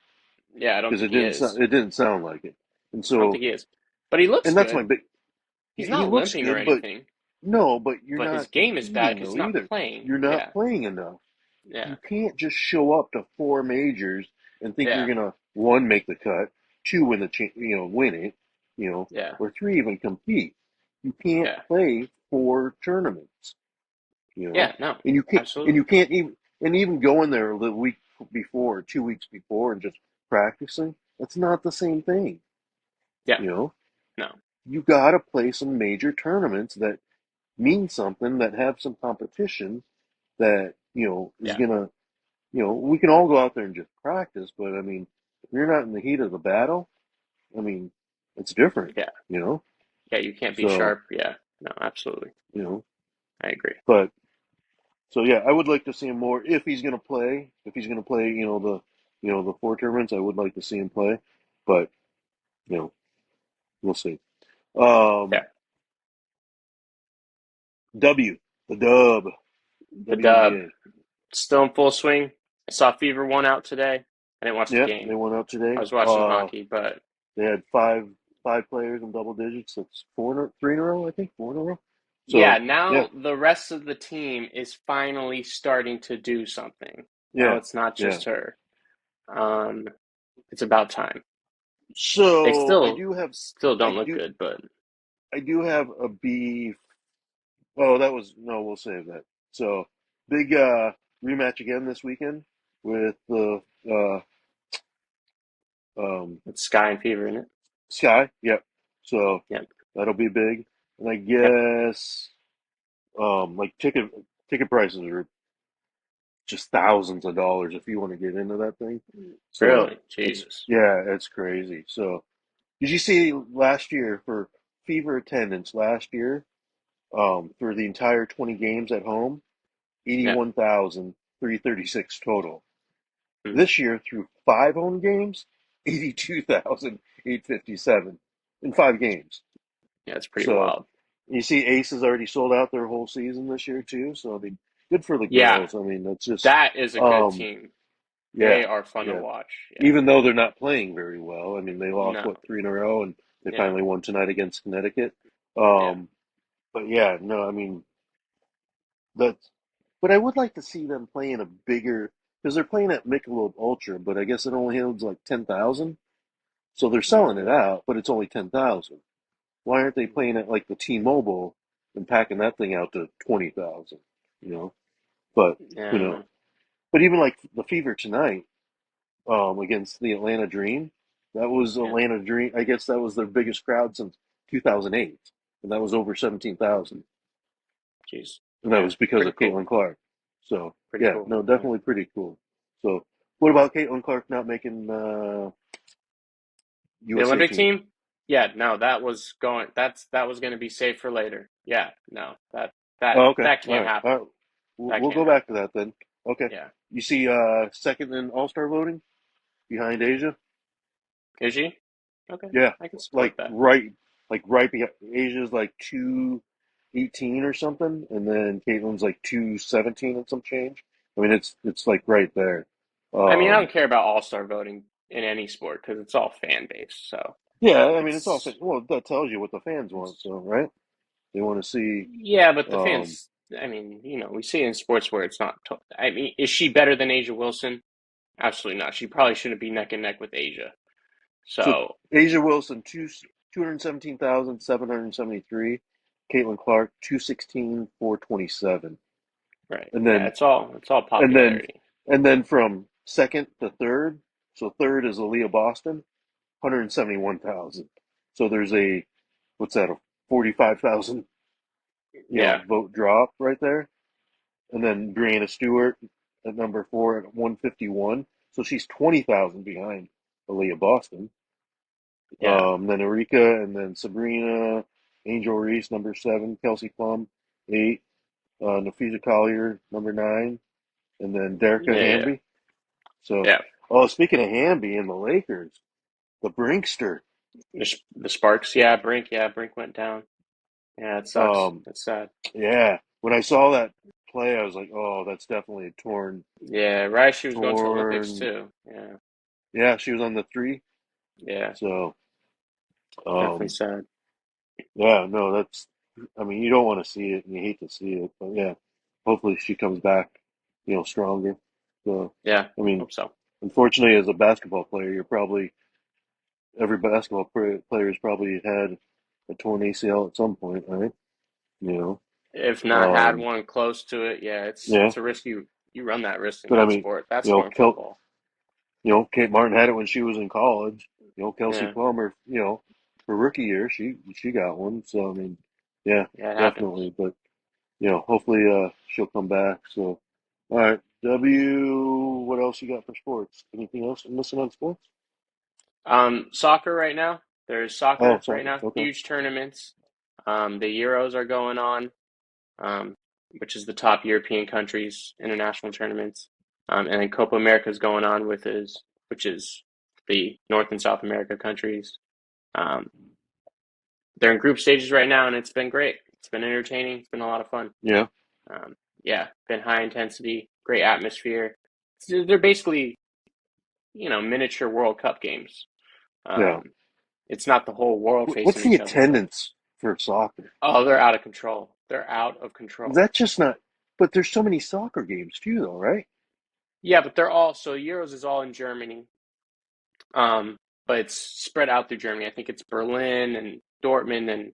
Yeah, I don't Because think he is. it didn't sound like it. And I don't think so, he is. But he looks and that's my good. big. He's He not looks limping or good, but anything, no, but you're but his not game is bad competing because he's though not either. playing. You're not Yeah, playing enough. yeah, You can't just show up to four majors and think you're yeah, gonna one make the cut, two win win it, yeah, or three even compete. You can't yeah, play four tournaments, yeah. No, and you absolutely. can't even going there the week before, 2 weeks before, and just practicing. That's not the same thing, Yeah, you know. no, You got to play some major tournaments that mean something, that have some competition, that is yeah, gonna we can all go out there and just practice, but I mean, if you're not in the heat of the battle, I mean, it's different, yeah, you know. yeah. You can't be So sharp. Yeah, no, absolutely. you know, I agree. but so yeah, I would like to see him more if he's gonna play. If he's gonna play, the four tournaments, I would like to see him play, but you know, we'll see. Yeah, Um, W, the dub, the dub WNBA. still in full swing. I saw Fever one out today. I didn't watch the Yeah, game. they went out I today. was watching hockey, but They had five players in double digits. That's three in a row, I think, four in a row. yeah, So yeah, now the rest of the team is finally starting to do something. Now yeah, it's not yeah. just her. Um, it's about time. They So still I don't look do, good, but I do have a B. Oh, that was no. We'll save that. So big rematch again this weekend with the um, it's Sky and Fever in it. Sky. Yep. So Yep, that'll be big. And I yep. guess like ticket prices are just thousands of dollars if you want to get into that thing. So Really, it's Jesus. yeah, it's crazy. So did you see last year for Fever attendance last year? For the entire 20 games at home, Yep. 81,336 total. Mm. This year, through five home games, 82,857 in five games. Yeah, it's pretty So wild. you see, Ace has already sold out their whole season this year too. So I mean, good for the Yeah, girls. I mean, that's just, that is a good um, team. They yeah, are fun to yeah. watch. Yeah. Even though they're not playing very well, I mean, they lost No. what three in a row, and they Yeah. finally won tonight against Connecticut. Yeah. Um, but yeah, no, I mean, that's, but I would like to see them play in a bigger, because they're playing at Michelob Ultra, but I guess it only holds like 10,000. So they're selling it Mm. out, but it's only 10,000. Why aren't they playing at like the T-Mobile and packing that thing out to 20,000? You know, but Yeah, I you don't know, know. but even like the Fever tonight, against the Atlanta Dream, that was Yeah. Atlanta Dream. I guess that was their biggest crowd since 2008, and that was over 17,000. Jeez. And that Yeah. was because Pretty of cool. Caitlin Clark. So Pretty yeah, cool. no, Yeah. definitely pretty cool. So what about Caitlin Clark not making The USA Olympic team. team? Yeah, no, that was going to be saved for later. Yeah, no, Oh, okay. that All can't right. All happen. right. We'll, That we'll can't go back to happen. that then. Okay. Yeah. You see, second in All Star voting behind Asia. Is she? Okay, Yeah, I can support like that. right, like right behind. Asia's like 218 or something, and then Caitlin's like 217 and some change. I mean, it's like right there. I mean, I don't Um, care about all-star voting in any sport because it's all fan based. So yeah, I mean, it's all it's well. That tells you what the fans want, so right? They want to see. yeah, but the Um, fans. I mean, we see it in sports where it's not. I mean, is she better than Asia Wilson? Absolutely not. She probably shouldn't be neck and neck with Asia. so So Asia Wilson 217,773, Caitlin Clark 216,427, right, and yeah, then it's all and then popularity. and then from second to third. So third is Aaliyah Boston, 171,000. So there's a what's that, a 45,000 Yeah, vote drop right there. And then Brianna Stewart at number four at 151. So she's 20,000 behind Aaliyah Boston. yeah, Then Erika, and then Sabrina, Angel Reese number seven, Kelsey Plum 8, Nafisa Collier number 9, and then Derek yeah, yeah, Hamby. So, yeah. oh, speaking of Hamby and the Lakers, the Brinkster. The Sparks, yeah, Brink went down. Yeah, it sucks. Um, It's sad. yeah, when I saw that play, I was like, oh, that's definitely a Yeah, right. She was going to the Olympics torn. too. Yeah, Yeah, she was on the three. yeah, So, definitely um, sad. yeah, no, that's. I mean, you don't want to see it, and you hate to see it, but yeah, hopefully she comes back, stronger. So, Yeah, I mean, hope so. unfortunately, as a basketball player, you're probably every basketball player's probably had a torn ACL at some point, right? You If not had um, one close to it, yeah, yeah, it's a risk you run that risk in but I that mean, sport. That you know, sport in football. Kate Martin had it when she was in college. Kelsey Yeah, Plummer, her rookie year, she got one. So I mean, yeah, yeah, it happens. definitely. But hopefully she'll come back. So, all right, W. What else you got for sports? Anything else I'm missing on sports? Soccer right now. There's Oh, soccer right soccer. now. Okay. Huge tournaments. The Euros are going on, um, which is the top European countries international tournaments. And then Copa America is going on which is the North and South America countries. Um, they're in group stages right now, and it's been great. It's been entertaining. It's been a lot of fun. Yeah. Yeah, been high intensity, great atmosphere. They're basically, miniature World Cup games. Yeah. Um, it's not the whole world What's facing the each other, but attendance for soccer? oh, they're out of control. They're out of control. That's just not. But there's so many soccer games too, though, right? Yeah, but they're all so Euros is all in Germany. Um, but it's spread out through Germany. I think it's Berlin and Dortmund and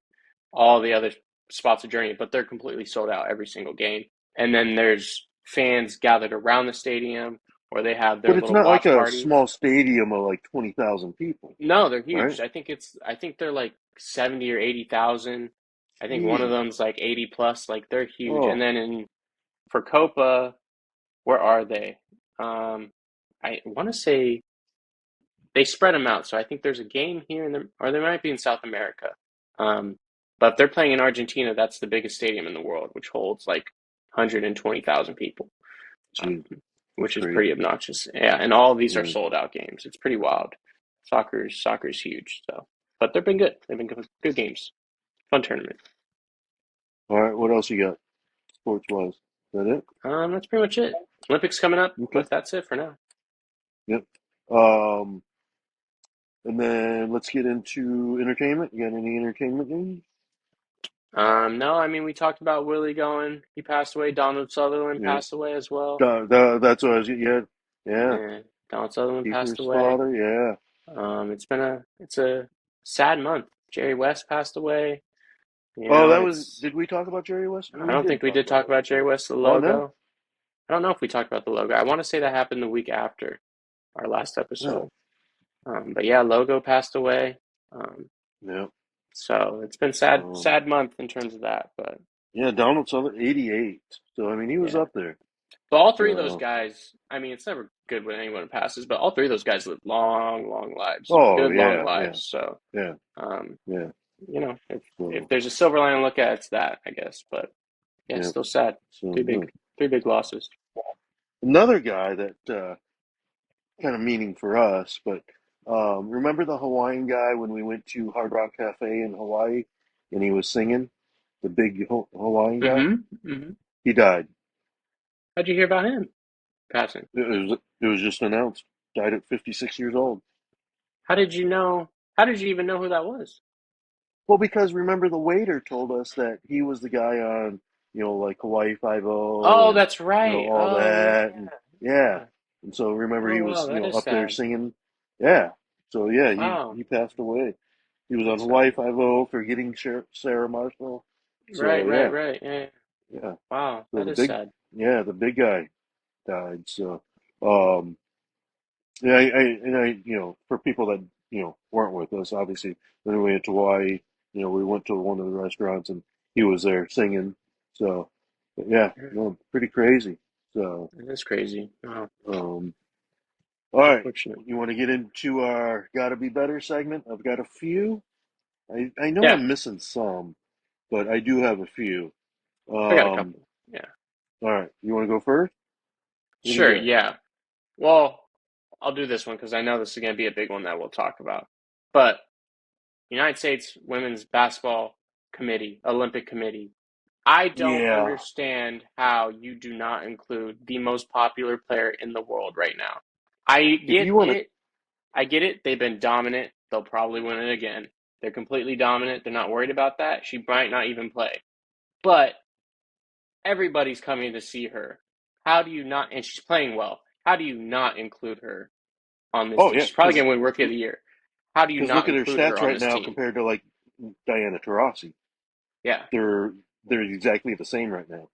all the other spots of Germany, but they're completely sold out every single game. And then there's fans gathered around the stadium or they have their But it's little not like watch a parties. small stadium of like 20,000 people, No, they're right? huge. I think they're like 70 or 80,000. I think one of Jeez. them's like 80 plus, like they're huge. And Oh, then in for Copa, where are they? Um, I want to say they spread them out. So I think there's a game here, or they might be in South America. Um, but if they're playing in Argentina, that's the biggest stadium in the world, which holds like 120,000 people, um, geez, that's which is pretty crazy. obnoxious. Yeah, and all of these are Yeah. sold out games. It's pretty wild. Soccer's huge. So, but they've been good. They've been good games. Fun tournament. All right, what else you got sports wise? Is that it? That's pretty much it. Olympics coming up, Okay. but that's it for now. Yep. Um, and then let's get into entertainment. You got any entertainment news? No, I mean we talked about Willie going. He passed away. Donald Sutherland Yeah. passed away as well. That's what I was. Yeah. Yeah. Yeah, Donald Sutherland passed Kiefer's away. father. Yeah. It's a sad month. Jerry West passed away. Oh, that was. It's Did we talk about Jerry West? I We don't did think we talk did about talk that. about Jerry West, the Oh no. logo. I don't know if we talked about the logo. I want to say that happened the week after our last No. episode. But yeah, logo passed away. Um, Yeah. so it's been Um. sad month in terms of that. But Yeah. Donald Sutherland, 88. So I mean, he was yeah, up there. but all three of those So guys. I mean, it's never. good with anyone who passes, but all three of those guys live long, long lives, Oh good long yeah, yeah, lives. So, yeah, um, yeah. if So there's a silver lining to look at, it's that, I guess. But yeah, yeah. still sad. So Three big, good. three big losses. Another guy that kind of meaning for us, but remember the Hawaiian guy when we went to Hard Rock Cafe in Hawaii, and he was singing, the big Hawaiian guy. Mm-hmm. He died. How'd you hear about him passing? It was just announced. Died at 56 years old. How did you know? How did you even know who that was? Well, because remember the waiter told us that he was the guy on, like Hawaii Five O Oh, and that's right. all Oh, yeah, that, and yeah. yeah. And so remember Oh, he wow, was, that is up there sad. singing. Yeah. So yeah, he Wow, he passed away. He was on that's Hawaii sad. Five O for getting Sarah Marshall. Right, So right, yeah, right. Yeah, yeah. yeah. Wow, So that the is big, sad. yeah, the big guy died. So um, yeah, for people that weren't with us, obviously, when we went to Hawaii, we went to one of the restaurants and he was there singing. So, but yeah, Yeah, no, pretty crazy. So, that is crazy. Wow, um, all right, unfortunate. you want to get into our "Gotta Be Better" segment? I've got a few. I know Yeah, I'm missing some, but I do have a few. I got a Um, couple. Yeah, all right, you want to go first? What do you sure. got? Yeah. Well, I'll do this one because I know this is going to be a big one that we'll talk about. But United States Women's Basketball Committee, Olympic Committee. I don't Yeah, understand how you do not include the most popular player in the world right now. I if get you want to, it. I get it. They've been dominant. They'll probably win it again. They're completely dominant. They're not worried about that. She might not even play. But everybody's coming to see her. How do you not, and she's playing well. How do you not include her on this oh team? yeah, She's probably going to win Rookie of the Year. How do you because not look at her include her stats on right this now team? compared to like Diana Taurasi. Yeah, They're exactly the same right now.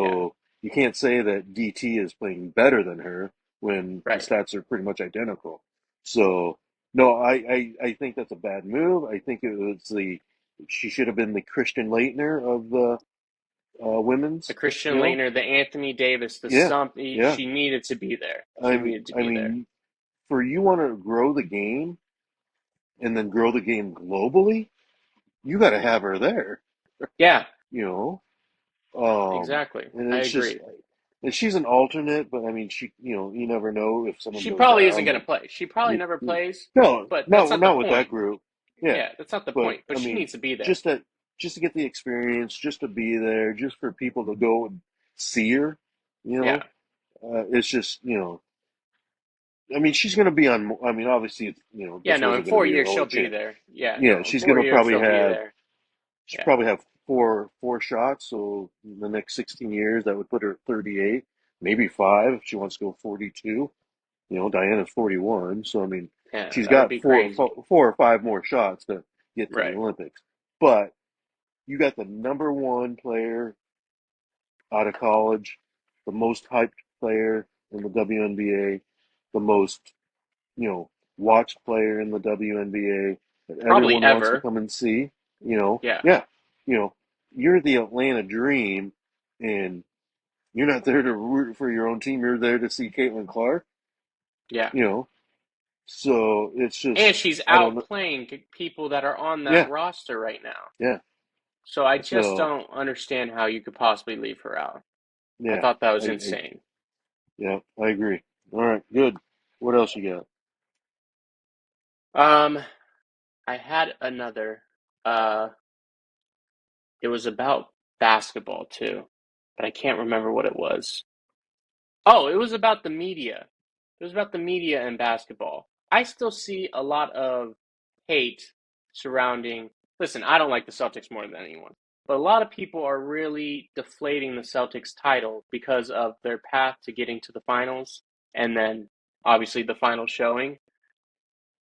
yeah, So you can't say that DT is playing better than her when the right. stats are pretty much identical. So no, I think that's a bad move. I think it was she should have been the Christian Leitner of the The women's. Christian You know, Laettner, the Anthony Davis, the yeah, something. yeah. She needed to be there. She I needed to I be there. mean, for you want to grow the game and then grow the game globally, you got to have her there. Yeah, You know, exactly. and I it's just agree. and she's an alternate, but I mean, you never know if someone She goes probably isn't down. going But to play. She probably you, never you, plays, no, but that's no, not the not with that point. group. Yeah, Yeah, that's not the but point. I But she mean, needs to be there. just to just to get the experience, just to be there, just for people to go and see her. You Yeah. know, it's just I mean, she's going to be on. I mean, obviously, Yeah, this no, in wasn't going to four be her years she'll only be chance. there. Yeah, Yeah, no, in she's four going to years probably she'll be have. there. She Yeah. probably have four shots. So in the next 16 years, that would put her at 38, maybe five if she wants to go 42. Diana's 41, so I mean, Yeah, she's that would got be crazy. four or five more shots to get to the Right. Olympics. But you got the number one player out of college, the most hyped player in the WNBA, the most, watched player in the WNBA that Probably everyone wants to ever. come and see. Yeah. Yeah, you know, you're the Atlanta Dream, and you're not there to root for your own team. You're there to see Caitlin Clark. Yeah. You know, so it's And just she's I don't know. outplaying people that are on that Yeah, roster right now. yeah. So I just So don't understand how you could possibly leave her out. I yeah, thought that was I insane. yeah, I agree. All right, good. What else you got? Um, I had another. Uh, it was about basketball too, but I can't remember what it was. Oh, it was about the media. It was about the media and basketball. I still see a lot of hate surrounding. Listen, I don't like the Celtics more than anyone, but a lot of people are really deflating the Celtics title because of their path to getting to the finals and then obviously the final showing.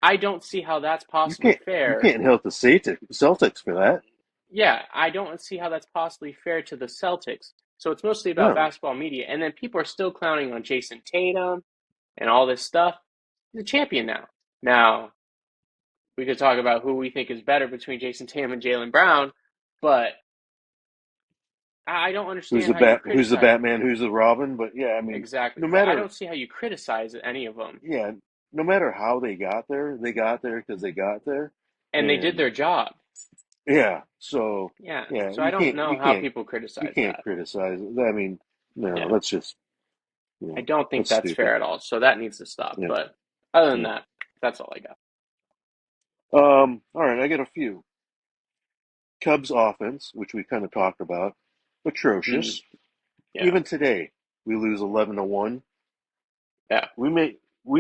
I don't see how that's possibly You fair. can't help the Celtics for that. Yeah, I don't see how that's possibly fair to the Celtics. So it's mostly about No, basketball media. And then people are still clowning on Jason Tatum and all this stuff. He's a champion now. Now, we could talk about who we think is better between Jason Tatum and Jaylen Brown, but I don't understand how you Who's the criticize Batman? Who's the Robin? But yeah, I mean, exactly. no But I matter don't see how you criticize any of them, yeah, no matter how they got there because they got there, and they did and their job. yeah, so Yeah. yeah, So I don't know how people you criticize can't that. criticize it. I mean, no, Yeah. that's just I don't think that's that's stupid. fair at all. So that needs to stop. Yeah, But other than yeah. that, that's all I got. All right, I got a few. Cubs offense, which we kind of talked about, Mm, atrocious. yeah. Even today, we lose 11-1. Yeah. We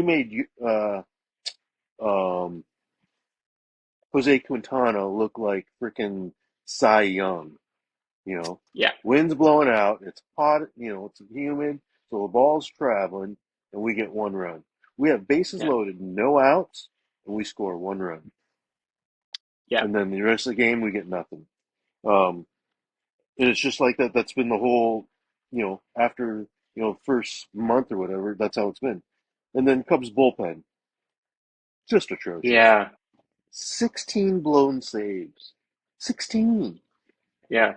made um, Jose Quintana look like freaking Cy Young. You know, Yeah. wind's blowing out. It's hot. It's humid. So the ball's traveling, and we get 1 run. We have bases Yeah. loaded, no outs, and we score 1 run. Yeah. And then the rest of the game, we get nothing. Um, and it's just like that. That's been the whole, after first month or whatever. That's how it's been. And then Cubs bullpen, just atrocious. Yeah. 16 blown saves. 16. Yeah.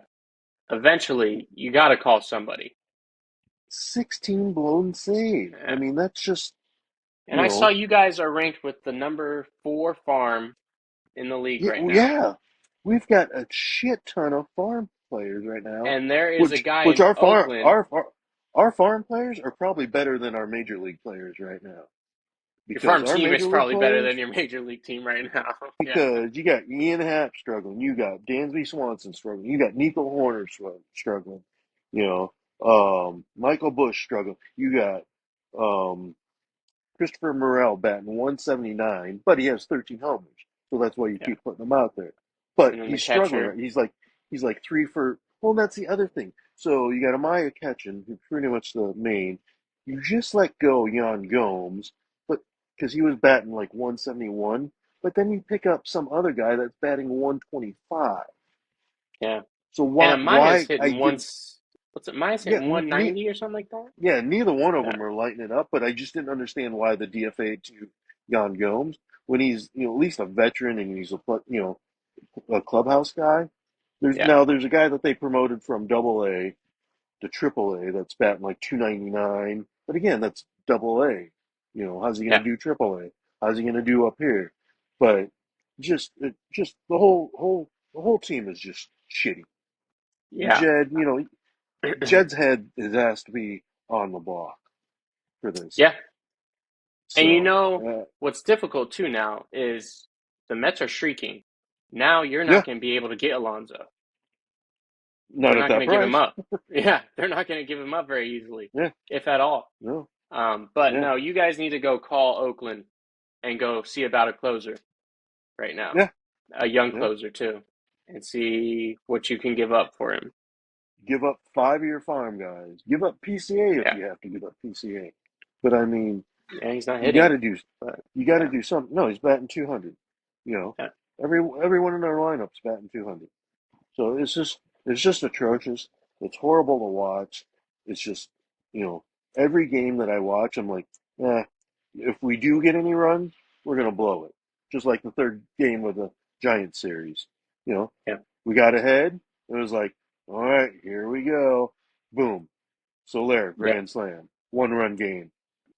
Eventually, you got to call somebody. 16 blown saves. I Yeah. mean, that's just, And you I saw know, you guys are ranked with the number 4 farm in the league yeah, right now. yeah. We've got a shit ton of farm players right now, And there is a which guy which in Oakland. our farm players are probably better than our major league players right now Your because farm our team is major league probably better than players your major league team right now. Yeah. because you got Ian Happ struggling, you got Dansby Swanson struggling, you got Nico Horner struggling, Michael Bush struggling, you got um, Christopher Morel batting 179, but he has 13 homers, so that's why you Yeah. keep putting him out there. But And then the he's struggling, catcher. right? He's like three for. Well, that's the other thing. So you got Amaya Ketchum, who's pretty much the main. You just let go Jan Gomes, but because he was batting like 171, but then you pick up some other guy that's batting 125. Yeah. So And why Amaya's why I hitting give once. What's it? Amaya's yeah hitting 190 or something like that. yeah, neither one of Yeah. them are lighting it up, but I just didn't understand why the DFA to Jan Gomes when he's at least a veteran and he's a clubhouse guy. Yeah. There's a guy that they promoted from Double A to Triple A that's batting like 299, but again that's Double A. How's he going Yeah. to do Triple A? How's he going to do up here? But just the whole team is just shitty. Yeah. Jed, Jed's head is asked to be on the block for this. Yeah. And you So, know what's difficult too now is the Mets are streaking. Now you're yeah, not going to be able to get Alonso. They're not at not that going to give him price. up. Yeah, they're not going to give him up very easily, Yeah, if at all. no, But yeah, no, you guys need to go call Oakland and go see about a closer right now, yeah, a young yeah. closer too, and see what you can give up for him. Give up 5 year farm guys. Give up PCA if Yeah, you have to give up PCA. But I mean, yeah, he's not you got hitting, to do but you got to yeah, do something. No, he's batting 200. You know, yeah, everyone in our lineup's batting 200. So it's just atrocious. It's horrible to watch. It's just you know every game that I watch, I'm like, if we do get any runs, we're gonna blow it. Just like the third game of the Giants series. You know, yeah, we got ahead. It was like, all right, here we go. Boom. Soler, yeah, grand slam. 1 run game.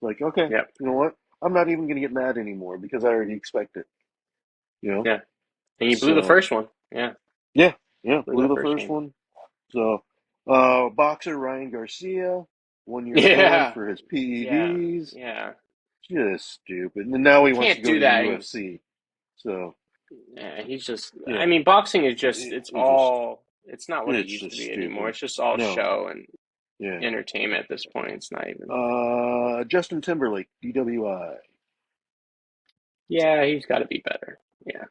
Like, okay, yeah, you know what? I'm not even gonna get mad anymore because I already expect it. You know? yeah. And you blew the So first one. Yeah, yeah, yeah, blew blew that the first first game. one. So boxer Ryan Garcia, 1 year ban Yeah, for his yeah, PEDs. yeah. Just stupid. And now You he wants to can't go do to the that. And UFC. So yeah, he's just. I yeah, mean, boxing is just. It's it's just all. It's not what it it's used to just be anymore. stupid. It's just all No, show and yeah. entertainment at this point. It's not even. Justin Timberlake, DWI. Yeah, he's got to be better. Yeah.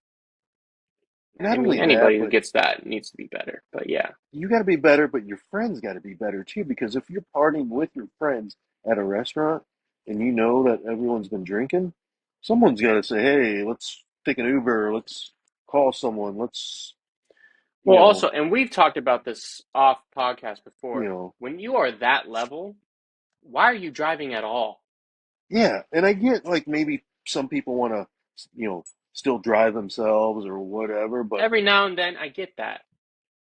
I Not mean, only that, anybody who but gets that needs to be better. But yeah, you got to be better, but your friends got to be better too. Because if you're partying with your friends at a restaurant and you know that everyone's been drinking, someone's got to say, "Hey, let's take an Uber. Let's call someone. Let's, you well, know, also, and we've talked about this off podcast you before. know, When you are that level, why are you driving at all? yeah." And I get like maybe some people want to, still drive themselves or whatever, but Every now and then, I get that.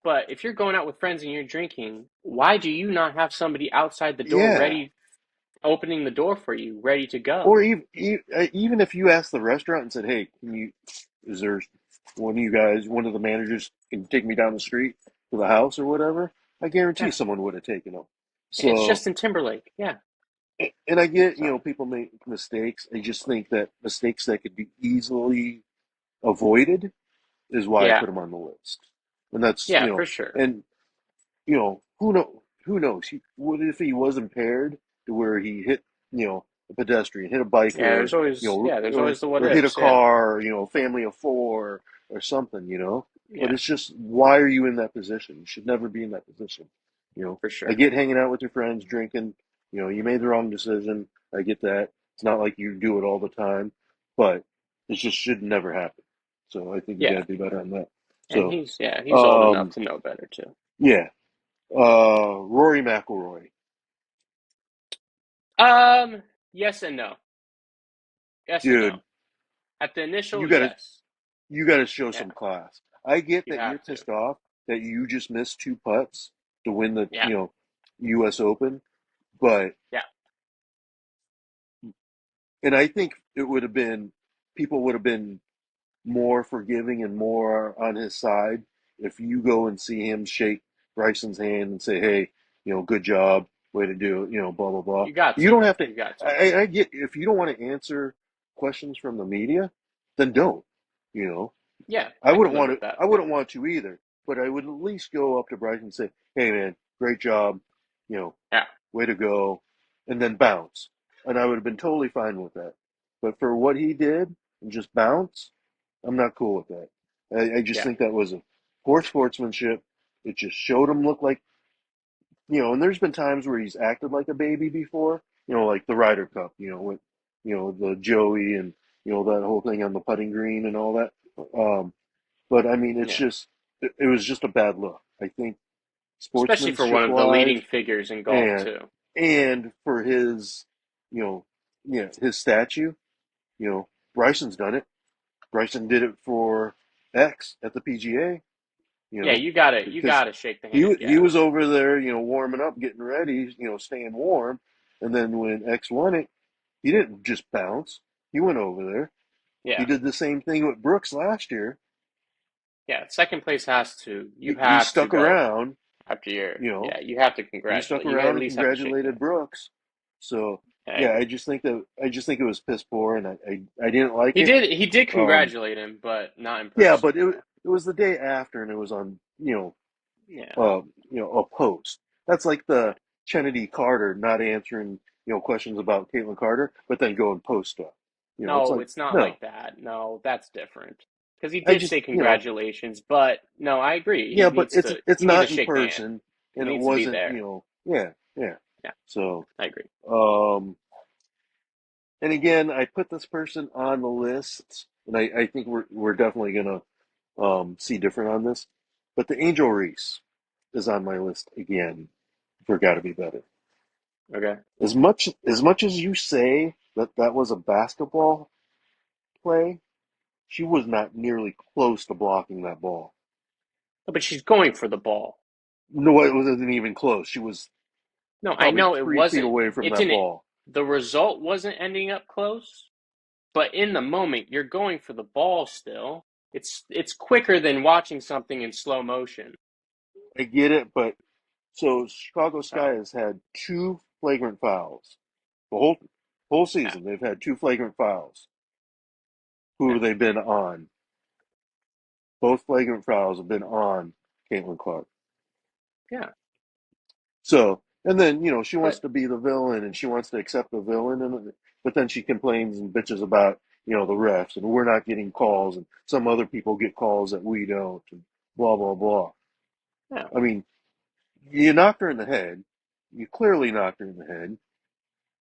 But if you're going out with friends and you're drinking, why do you not have somebody outside the door Yeah. ready, opening the door for you, ready to Or go? even if you asked the restaurant and said, "Hey, is there one of you guys, one of the managers, can take me down the street to the house or whatever?" I guarantee Yeah, someone would have taken them. it's So, Justin Timberlake. Yeah. and I get, So people make mistakes. I just think that mistakes that could be easily avoided is why I yeah, put them on the list. And that's, yeah, for sure. and who knows? What if he was impaired to where he hit, a pedestrian, hit a Yeah, biker, there's always the what or hit a ifs. Yeah, car, family of four or something. But yeah, it's just, why are you in that position? You should never be in that position. for I sure. get hanging out with your friends, drinking. You made the wrong decision. I get that. It's not like you do it all the time, but it just should never happen. So I think you got Yeah, to do better on that. and So, he's old enough um, to know better too. yeah. Rory McIlroy, Yes and no. Yes and dude, no. At the initial, you gotta yes. you gotta show Yeah, some class. I get you that you're have to. pissed off that you just missed two putts to win the Yeah, U.S. Open, but yeah, and I think it would have been people would have been more forgiving and more on his side if you go and see him shake Bryson's hand and say, "Hey, good job, way to do it," blah blah blah. you got You to. don't have to. You got to. I get if you don't want to answer questions from the media, then don't. You know, Yeah, I I could wouldn't live want with to. that. I wouldn't want to either. But I would at least go up to Bryson and say, "Hey, man, great job. You know, Yeah, way to go," and then bounce. And I would have been totally fine with that. But for what he did and just bounce, I'm not cool with that. I just yeah, think that was a poor sportsmanship. It just showed him look like, and there's been times where he's acted like a baby before, like the Ryder Cup, with, the Joey and, that whole thing on the putting green and all that. But I mean, it's yeah. just, it was just a bad look. I think Especially for one sportsmanship of the leading wise figures in golf and, too. and for his, you know, his statue, Bryson's done it. Bryson did it for X at the PGA, Yeah, you because gotta shake the hand. he Yeah, was over there, warming up, getting ready, staying warm, and then when X won it, he didn't just bounce. He went over there. He yeah, did the same thing with Brooks last year. yeah. Second place has to. You He have to stuck go around, after your. you know, Yeah, you have to he stuck congratulate. You at around and least have to shake congratulated hands. Brooks. So Hey, yeah, I just think it was piss poor, and I didn't like it. he did Um, congratulate him, but not in yeah, person. but it was the day after, and it was on, Yeah, a post. That's like yeah. the Kennedy Carter not answering, questions about Caitlin Carter, but then go and post stuff. It's No, like, it's not no, like that. No, that's different. Because he I did just, say congratulations, but no, I agree. yeah, but it's He needs to not in shake the hand. person, He and it needs to be wasn't, there. yeah, yeah. Yeah, So, I agree. um, and again, I put this person on the list, and I think we're definitely gonna see different on this, but the Angel Reese is on my list again for Gotta Be Better. Okay. As much as you say that that was a basketball play, she was not nearly close to blocking that ball. But she's going for the ball. No, it wasn't even close. She was No, I probably know it 3 feet wasn't. away from It that didn't. ball. The result wasn't ending up close, but in the moment, you're going for the ball still. It's quicker than watching something in slow motion. I get it, but so Chicago Sky Oh, has had two flagrant fouls. The whole yeah, season they've had two flagrant fouls. Who yeah, have they been on? Both flagrant fouls have been on Caitlin Clark. yeah. So, and then, she wants But to be the villain and she wants to accept the villain, but then she complains and bitches about, the refs and we're not getting calls and some other people get calls that we don't and blah, blah, blah. yeah, I mean, you knocked her in the head. You clearly knocked her in the head.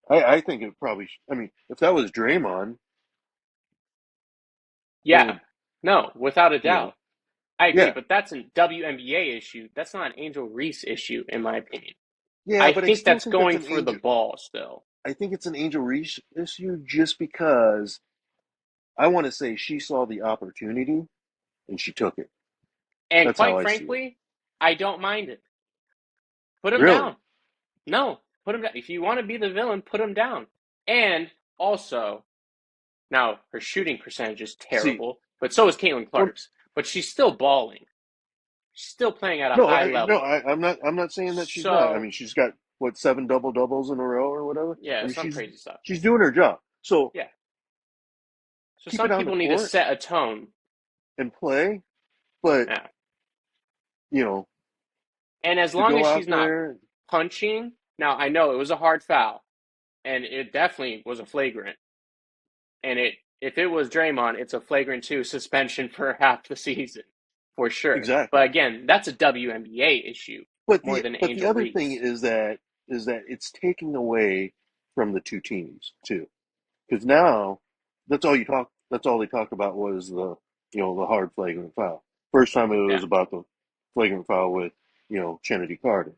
I think it probably, I mean, if that was Draymond, it yeah. would, No, without a you know, doubt, I agree. yeah. But that's a WNBA issue. That's not an Angel Reese issue, in my opinion. Yeah, I but I think still that's think that's going an for the angel. ball still. I think it's an Angel Reese issue just because I want to say she saw the opportunity and she took it. And That's how quite I see it. frankly, I don't mind it. Put him Really? down. No, put him down. If you want to be the villain, put him down. And also, now her shooting percentage is See, terrible, but so is Caitlin well, Clark's. But she's still balling. She's still playing at a no, high no, level. I'm not saying that she's not. I So mean, she's got what, seven double doubles in a row or whatever. I yeah, mean, some crazy stuff. she's doing her job. So Yeah. So keep some it on the people need to court set a tone. and play, but Yeah. you know, And as to long go as out she's not there, punching, now I know it was a hard foul, and it definitely was a flagrant. And it if it was Draymond, it's a flagrant two suspension for half the season, for sure. But exactly. again, that's a WNBA issue more than But the Angel other thing Reese. is that it's taking away from the two teams too, because now that's all they talked about was the the hard flagrant foul. First time it Yeah, was about the flagrant foul with Kennedy Carter.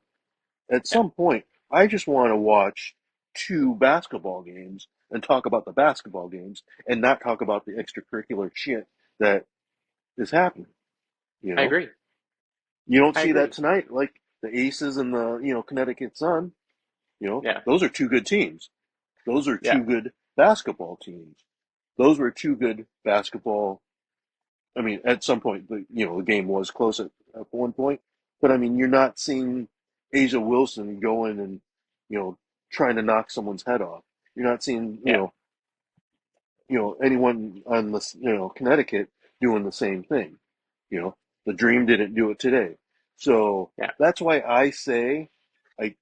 At yeah, some point, I just want to watch two basketball games and talk about the basketball games and not talk about the extracurricular shit that is happening. You I know, agree. you don't I see that agree. tonight, like the Aces and the Connecticut Sun. Yeah, Those are two good teams. Those are yeah, two good basketball teams. Those were two good basketball. I mean, at some point, the game was close at one point, but I mean, you're not seeing Asia Wilson going and you know trying to knock someone's head off. You're not seeing yeah, anyone on the Connecticut doing the same thing. You know, the Dream didn't do it today, so yeah. that's why I say I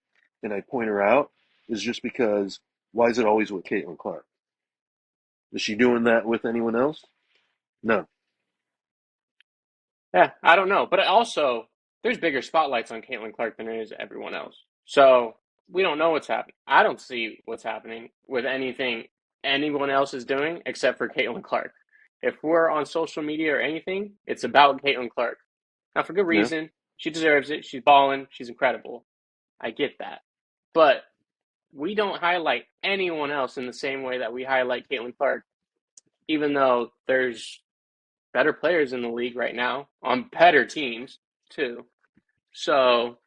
and I point her out is just because why is it always with Caitlin Clark? Is she doing that with anyone else? No. Yeah, I don't know. But also, there's bigger spotlights on Caitlin Clark than there is everyone else. So we don't know what's happening. I don't see what's happening with anything anyone else is doing except for Caitlin Clark. If we're on social media or anything, it's about Caitlin Clark. Now, for good Yeah. reason. She deserves it. She's balling. She's incredible. I get that. But we don't highlight anyone else in the same way that we highlight Caitlin Clark, even though there's better players in the league right now on better teams too. So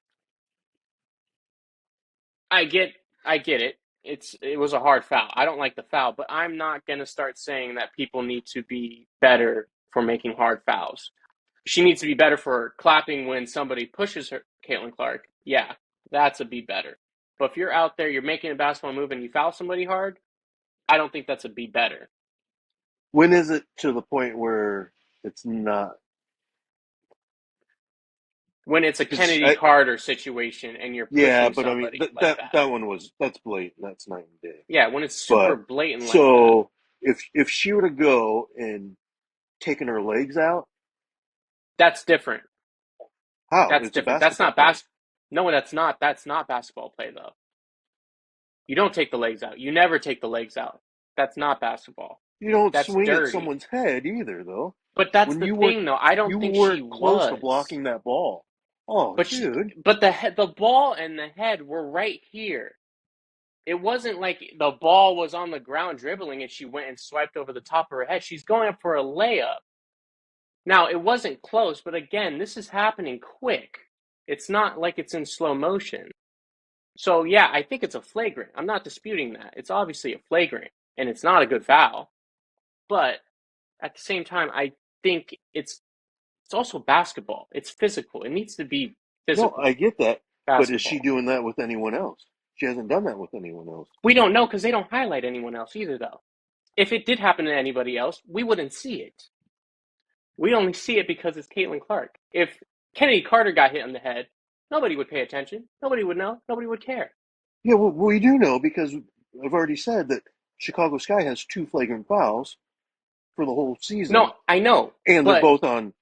I get I get it. It was a hard foul. I don't like the foul, but I'm not gonna start saying that people need to be better for making hard fouls. She needs to be better for clapping when somebody pushes her, Caitlin Clark. Yeah, that's a be better. But if you're out there, you're making a basketball move and you foul somebody hard, I don't think that's a be better. When is it to the point where it's not? When it's a Because Kennedy Carter situation and you're yeah, pushing but I mean somebody like that. that one that's blatant. That's night and day. Yeah, when it's super But blatant like that. so if she were to go and taken her legs out, That's different. how? That's It's a different. That's basketball not play. No, that's not. That's not basketball play though. You don't take the legs out. You never take the legs out. That's not basketball. You don't That's swing at dirty. someone's head either, though. But that's When the thing though. I don't you think she weren't close to was. blocking that ball. Oh, dude. But the ball and the head were right here. It wasn't like the ball was on the ground dribbling and she went and swiped over the top of her head. She's going up for a layup. Now, it wasn't close, but again, this is happening quick. It's not like it's in slow motion. So, yeah, I think it's a flagrant. I'm not disputing that. It's obviously a flagrant, and it's not a good foul. But at the same time, I think it's also basketball. It's physical. It needs to be No, I physical get that. But is she basketball. doing that with anyone else? She hasn't done that with anyone else. We don't know because they don't highlight anyone else either, though. If it did happen to anybody else, we wouldn't see it. We only see it because it's Caitlin Clark. If Kennedy Carter got hit on the head, nobody would pay attention. Nobody would know. Nobody would care. Yeah, well, we do know because I've already said that Chicago Sky has two flagrant fouls for the whole season, No, I know, and they're but both on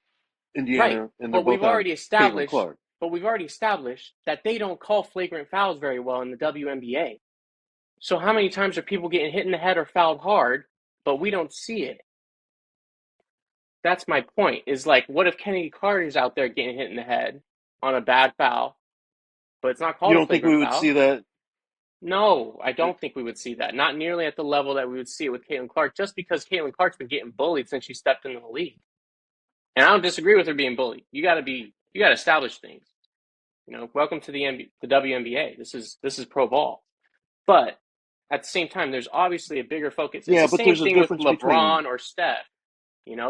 right. Indiana, and they're But we've both on already Caitlin established. Clark. But we've already established that they don't call flagrant fouls very well in the WNBA. So how many times are people getting hit in the head or fouled hard, but we don't see it? That's my point. Is like, what if Kennedy Carter's out there getting hit in the head on a bad foul, but it's not You called a don't think we flagrant would see foul? that? No, I don't think we would see that. Not nearly at the level that we would see it with Caitlin Clark, just because Caitlin Clark's been getting bullied since she stepped into the league. And I don't disagree with her being bullied. You gotta establish things. Welcome to the WNBA. This is pro ball. But at the same time, there's obviously a bigger focus. It's Yeah, the but same there's a thing with difference between LeBron or Steph.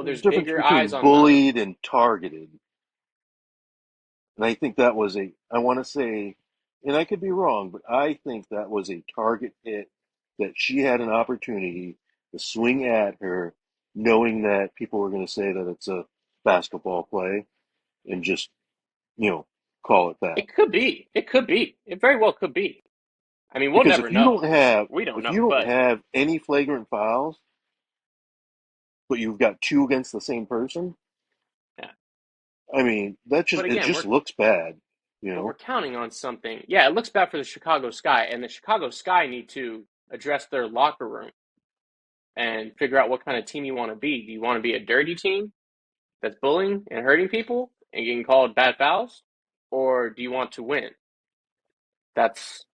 there's a There's difference bigger eyes between on them. bullied and targeted. And I think that was I want to say, and I could be wrong, but I think that was a target hit that she had an opportunity to swing at her, knowing that people were going to say that it's a basketball play and just, you know, call it that. It could be. It could be. It very well could be. I mean, we'll Because never know. We don't if know. you don't But have any flagrant fouls, but you've got two against the same person, yeah. I mean, But it again, just looks bad, you we're know. counting on something. Yeah, it looks bad for the Chicago Sky, and the Chicago Sky need to address their locker room and figure out what kind of team you want to be. Do you want to be a dirty team that's bullying and hurting people and getting called bad fouls, or do you want to win? That's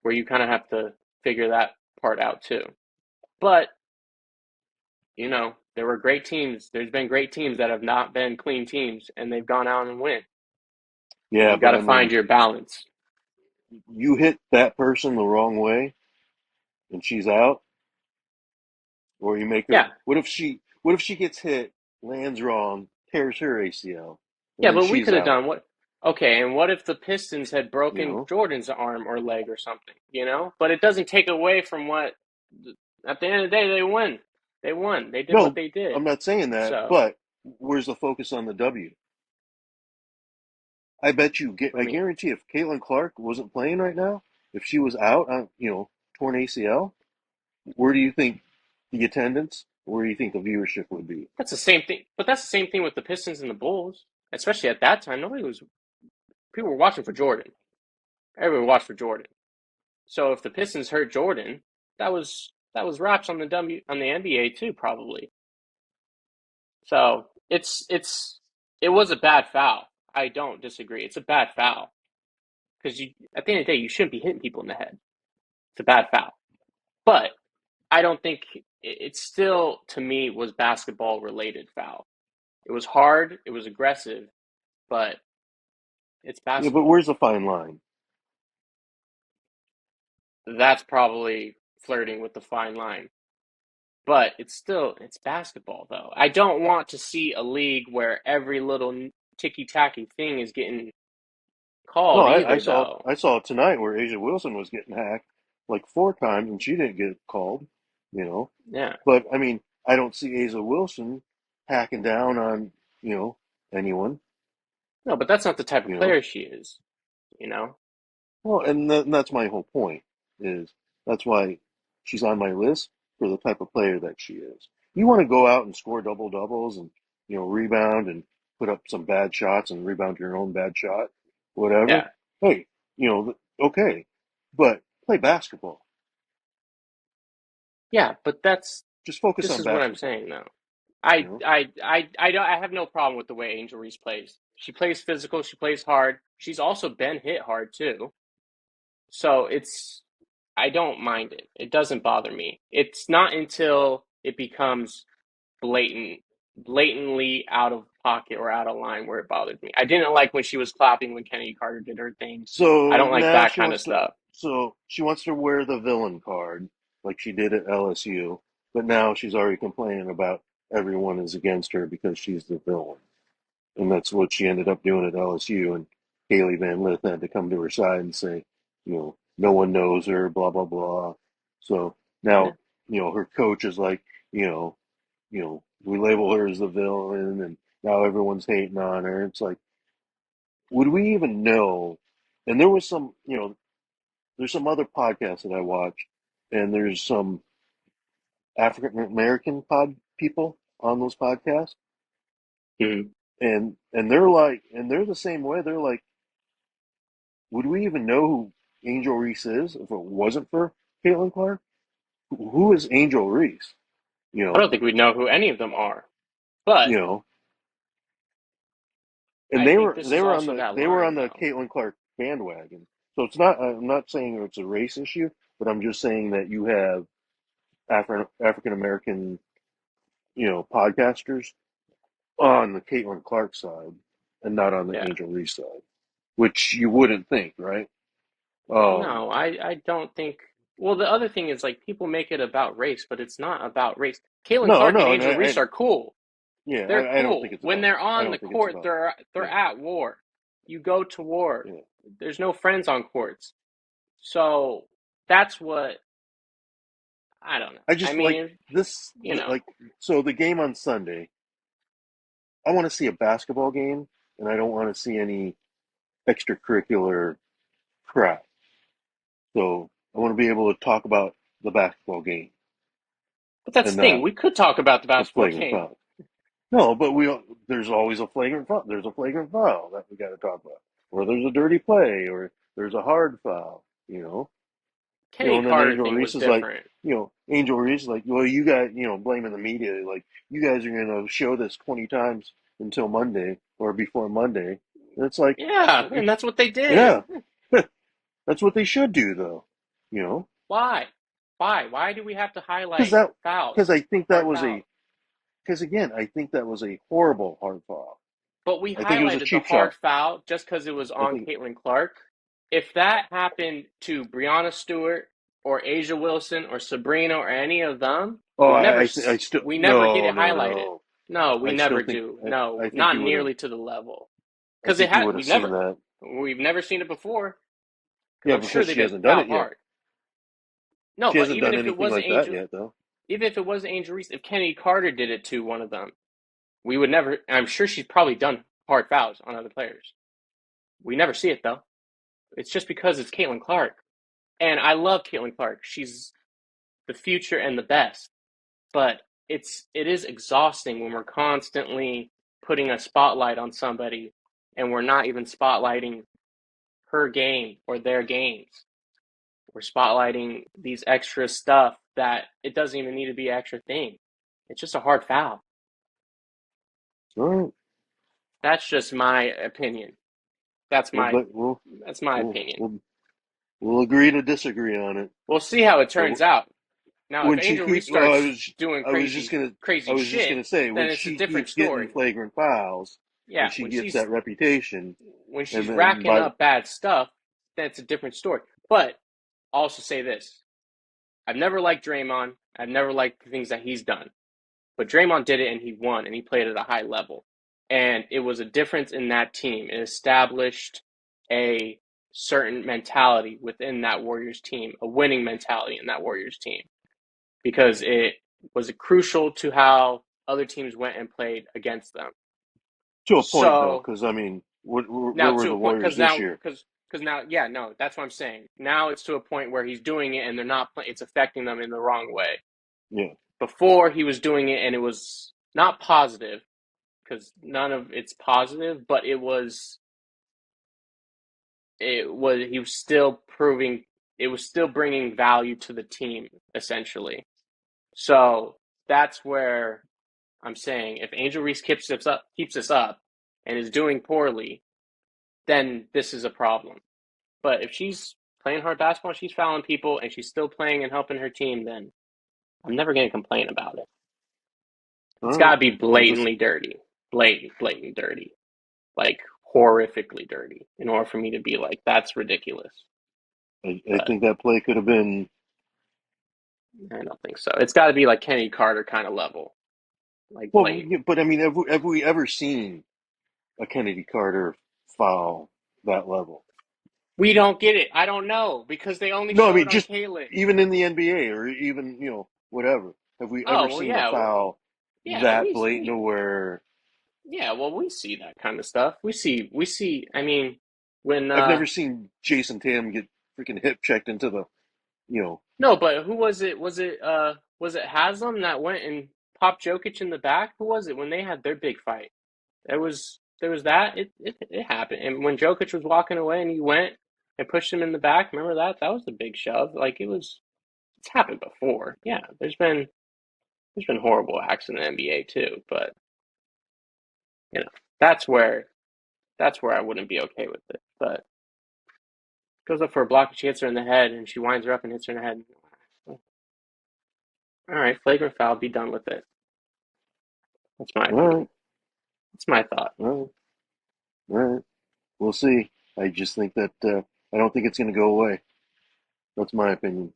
where you kind of have to figure that part out too. But there were great teams. There's been great teams that have not been clean teams, and they've gone out and win. And Yeah, you got but to I find mean, your balance. you hit that person the wrong way and she's out, or you make her. Yeah, What if she gets hit, lands wrong, tears her ACL, and yeah, then but we she's could have out? done what? Okay, and what if the Pistons had You broken know, Jordan's arm or leg or something? But it doesn't take away from what. At the end of the day, they win. They won. They did what no, they did. I'm not saying that, So, but where's the focus on the W? I bet you, I I mean, guarantee, if Caitlin Clark wasn't playing right now, if she was out on, torn ACL, where do you think the attendance, where do you think the viewership would be? that's the same thing. But that's the same thing with the Pistons and the Bulls. Especially at that time, nobody was. People were watching for Jordan. Everyone watched for Jordan. So if the Pistons hurt Jordan, that was wraps on the NBA too, probably. So it was a bad foul. I don't disagree. It's a bad foul because you at the end of the day you shouldn't be hitting people in the head. It's a bad foul. But I don't think it still to me was basketball related foul. It was hard, it was aggressive, but it's Yeah, but basketball. where's the fine line? That's probably flirting with the fine line. But it's basketball though. I don't want to see a league where every little ticky tacky thing is getting No, called either though. I saw it tonight where Asia Wilson was getting hacked like four times and she didn't get called, you know. Yeah. But I mean, I don't see Asia Wilson hacking down on, anyone, No, but that's not the type of you know. player she is, you know? Well, and that's my whole point is that's why she's on my list for the type of player that she is. You want to go out and score double doubles and, rebound and put up some bad shots and rebound your own bad shot, whatever. Yeah. Hey, okay, but play basketball. Yeah, but Just focus this on is what I'm basketball. saying though. You I know. I I have no problem with the way Angel Reese plays. She plays physical, she plays hard. She's also been hit hard too. So I don't mind it. It doesn't bother me. It's not until it becomes blatant, blatantly out of pocket or out of line where it bothered me. I didn't like when she was clapping when Kennedy Carter did her thing. I So don't like now that kind of stuff. she wants to wear the villain card like she did at LSU, but now she's already complaining about everyone is against her because she's the villain. And that's what she ended up doing at LSU. And Haley Van Lith had to come to her side and say, no one knows her, blah, blah, blah. So Yeah. now, her coach is like, you know, we label her as the villain and now everyone's hating on her. It's like, would we even know? And there was some, there's some other podcasts that I watch, and there's some African American pod people on those podcasts, Mhm. and they're like, and they're the same way. They're like, would we even know who Angel Reese is if it wasn't for Caitlin Clark? Who is Angel Reese? You I know, don't think we know who any of them are, but you know, and I think this is also that they were on line the though. Caitlin Clark bandwagon. So it's not. I'm not saying it's a race issue, but I'm just saying that you have African American, podcasters on the Caitlin Clark side and not on the Yeah. Angel Reese side. which you wouldn't think, right? Um, No, I don't think. Well, the other thing is like people make it about race, but it's not about race. Caitlin no, Clark and no, and Angel Reese I are cool. yeah, They're I don't think cool. it's When about. they're I on the don't think it's court, about. they're Yeah, at war. You go to war. yeah. There's no friends on courts. So that's what I don't know. I I just like mean, this, you know, like so the game on Sunday. I want to see a basketball game, and I don't want to see any extracurricular crap. So I want to be able to talk about the basketball game but that's and the thing. not We could talk about the a basketball flagrant game. foul. No, but there's always a flagrant foul. There's a flagrant foul that we got to talk about, or there's a dirty play, or there's a hard foul. Kenny And then Carter Angel thing Reese was is like, different. Angel Reese is like, well, you got, blaming the media, like, you guys are going to show this 20 times until Monday or before Monday. And it's like, Yeah, and that's what they did. yeah, that's what they should do, though, you know, Why? Why? Why do we have to because highlight that, because fouls, I think that hard was fouls? because again, I think that was a horrible hard foul. But we I think it was a highlighted the cheap hard shot. foul just because it was I on think, Caitlin Clark. If that happened to Brianna Stewart or Asia Wilson or Sabrina or any of them, oh, I still, we never get no, it no, highlighted. no. No, we I still never think, do. No, I think not you would have, nearly to the level. I Because it think you had would have seen that. we've never seen it before. Because Yeah, I'm sure because they've she been hasn't done fouled it yet. hard. No, She but hasn't done anything like that yet, though. Even if it was Angel Reese, if Kenny Carter did it to one of them, we would never. I'm sure she's probably done hard fouls on other players. We never see it though. It's just because it's Caitlin Clark, and I love Caitlin Clark. She's the future and the best. But it is exhausting when we're constantly putting a spotlight on somebody, and we're not even spotlighting her game or their games. We're spotlighting these extra stuff that it doesn't even need to be an extra thing. It's just a hard foul. All right. That's just my opinion. That's Well, my but we'll that's my we'll opinion. we'll, we'll agree to disagree on it. We'll see how it But turns out. Now, if when she Angel keep, Reese well, starts doing I crazy was just shit, gonna say, then when it's a she different keeps getting story. flagrant fouls Yeah, and she gets that reputation, when and she's then racking by up bad stuff, that's a different story. But I'll also say this: I've never liked Draymond. I've never liked the things that he's done. But Draymond did it and he won and he played at a high level. And it was a difference in that team. It established a certain mentality within that Warriors team, a winning mentality in that Warriors team, because it was crucial to how other teams went and played against them. to a point though, So because I mean, now where were to a the point, Warriors this year? because now yeah no that's what I'm saying. Now it's to a point where he's doing it and they're not playing. It's affecting them in the wrong way. Yeah, Before he was doing it and it was not positive because none of it's positive, but it was he was still proving it was still bringing value to the team essentially. So that's where I'm saying if Angel Reese keeps this up, and is doing poorly, then this is a problem. But if she's playing hard basketball, she's fouling people, and she's still playing and helping her team, then I'm never going to complain about it. all It's got right. to be We'll just blatantly dirty, blatant dirty, like horrifically dirty, in order for me to be like, that's ridiculous. I But think that play could have been. I don't think so. It's got to be like Kenny Carter kind of level, like Well, blatant. yeah, but I mean, have we ever seen a Kennedy Carter foul that level? We don't get it. I don't know because they only No, I show mean it on just Kalen. even in the NBA or even whatever. Have we ever Oh well, seen a yeah, foul yeah. that blatant where Yeah. Well, we see that kind of stuff. We see. I mean, when I've never seen Jason Tatum get freaking hip checked into the you know no, but who was it? Was it Haslam that went and popped Jokic in the back? Who was it when they had their big fight? There was that. It happened. And when Jokic was walking away and he went and pushed him in the back, remember that? That was the big shove. Like it's happened before. Yeah, there's been horrible acts in the NBA too, but you know, that's where that's where I wouldn't be okay with it. But goes up for a block and she hits her in the head and she winds her up and hits her in the head. All right, flagrant foul, be done with it. That's my all opinion. right, That's my thought. all right, all right. We'll see. I just think that I don't think it's going to go away. That's my opinion.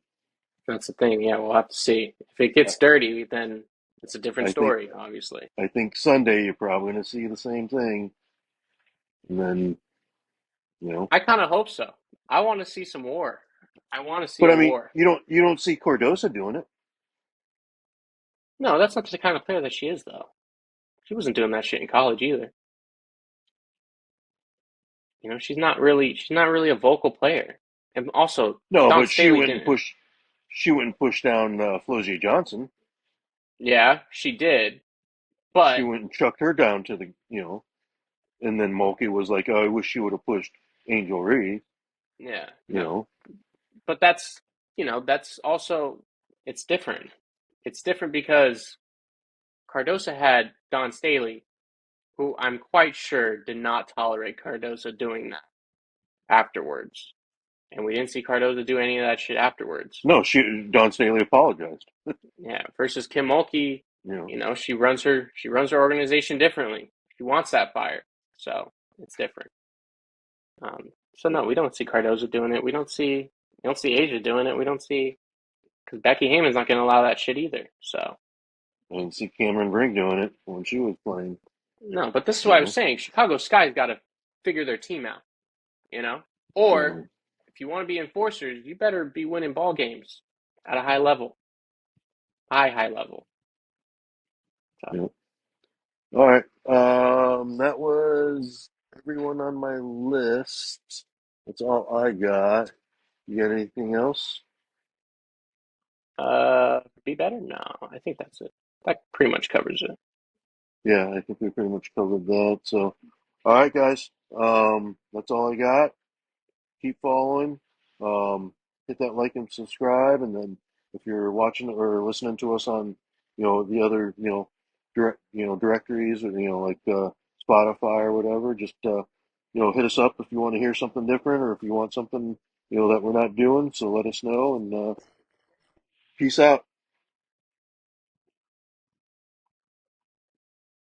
That's the thing. Yeah, we'll have to see. If it I, gets dirty, then it's a different I think story, obviously. I think Sunday you're probably going to see the same thing, and then you know. I kind of hope so. I want to see some war. I want to see But a I mean, war. you don't see Cordosa doing it. No, that's not the kind of player that she is, though. She wasn't doing that shit in college either. You know, she's not really a vocal player. And also, No, Dawn but Staley didn't. she wouldn't push down Flozier Johnson. Yeah, she did, She but went and chucked her down to and then Mulkey was like, "Oh, I wish she would have pushed Angel Reese." yeah, You no. know, But that's also it's different. It's different because Cardosa had Don Staley, who I'm quite sure did not tolerate Cardosa doing that afterwards. And we didn't see Cardosa do any of that shit afterwards. no, Don Staley apologized. Yeah, versus Kim Mulkey, You know, she runs her organization differently. She wants that fire. So it's different. So no, we don't see Cardoza doing it. We don't see Asia doing it. We don't see because Becky Hayman's not going to allow that shit either. So I didn't see Cameron Brink doing it when she was playing. no, but this is You what I was know, saying. Chicago Sky's got to figure their team out, you know. Or so if you want to be enforcers, you better be winning ball games at a high level, high level. So, you know. All right, that was everyone on my list. That's all I got. You got anything else? be better? No, I think that's it. That pretty much covers it. Yeah, I think we pretty much covered that. So, all right, guys. That's all I got. Keep following. Um, hit that like and subscribe, and then if you're watching or listening to us on, the other, directories or like Spotify or whatever, just hit us up if you want to hear something different or if you want something that we're not doing. So let us know and peace out.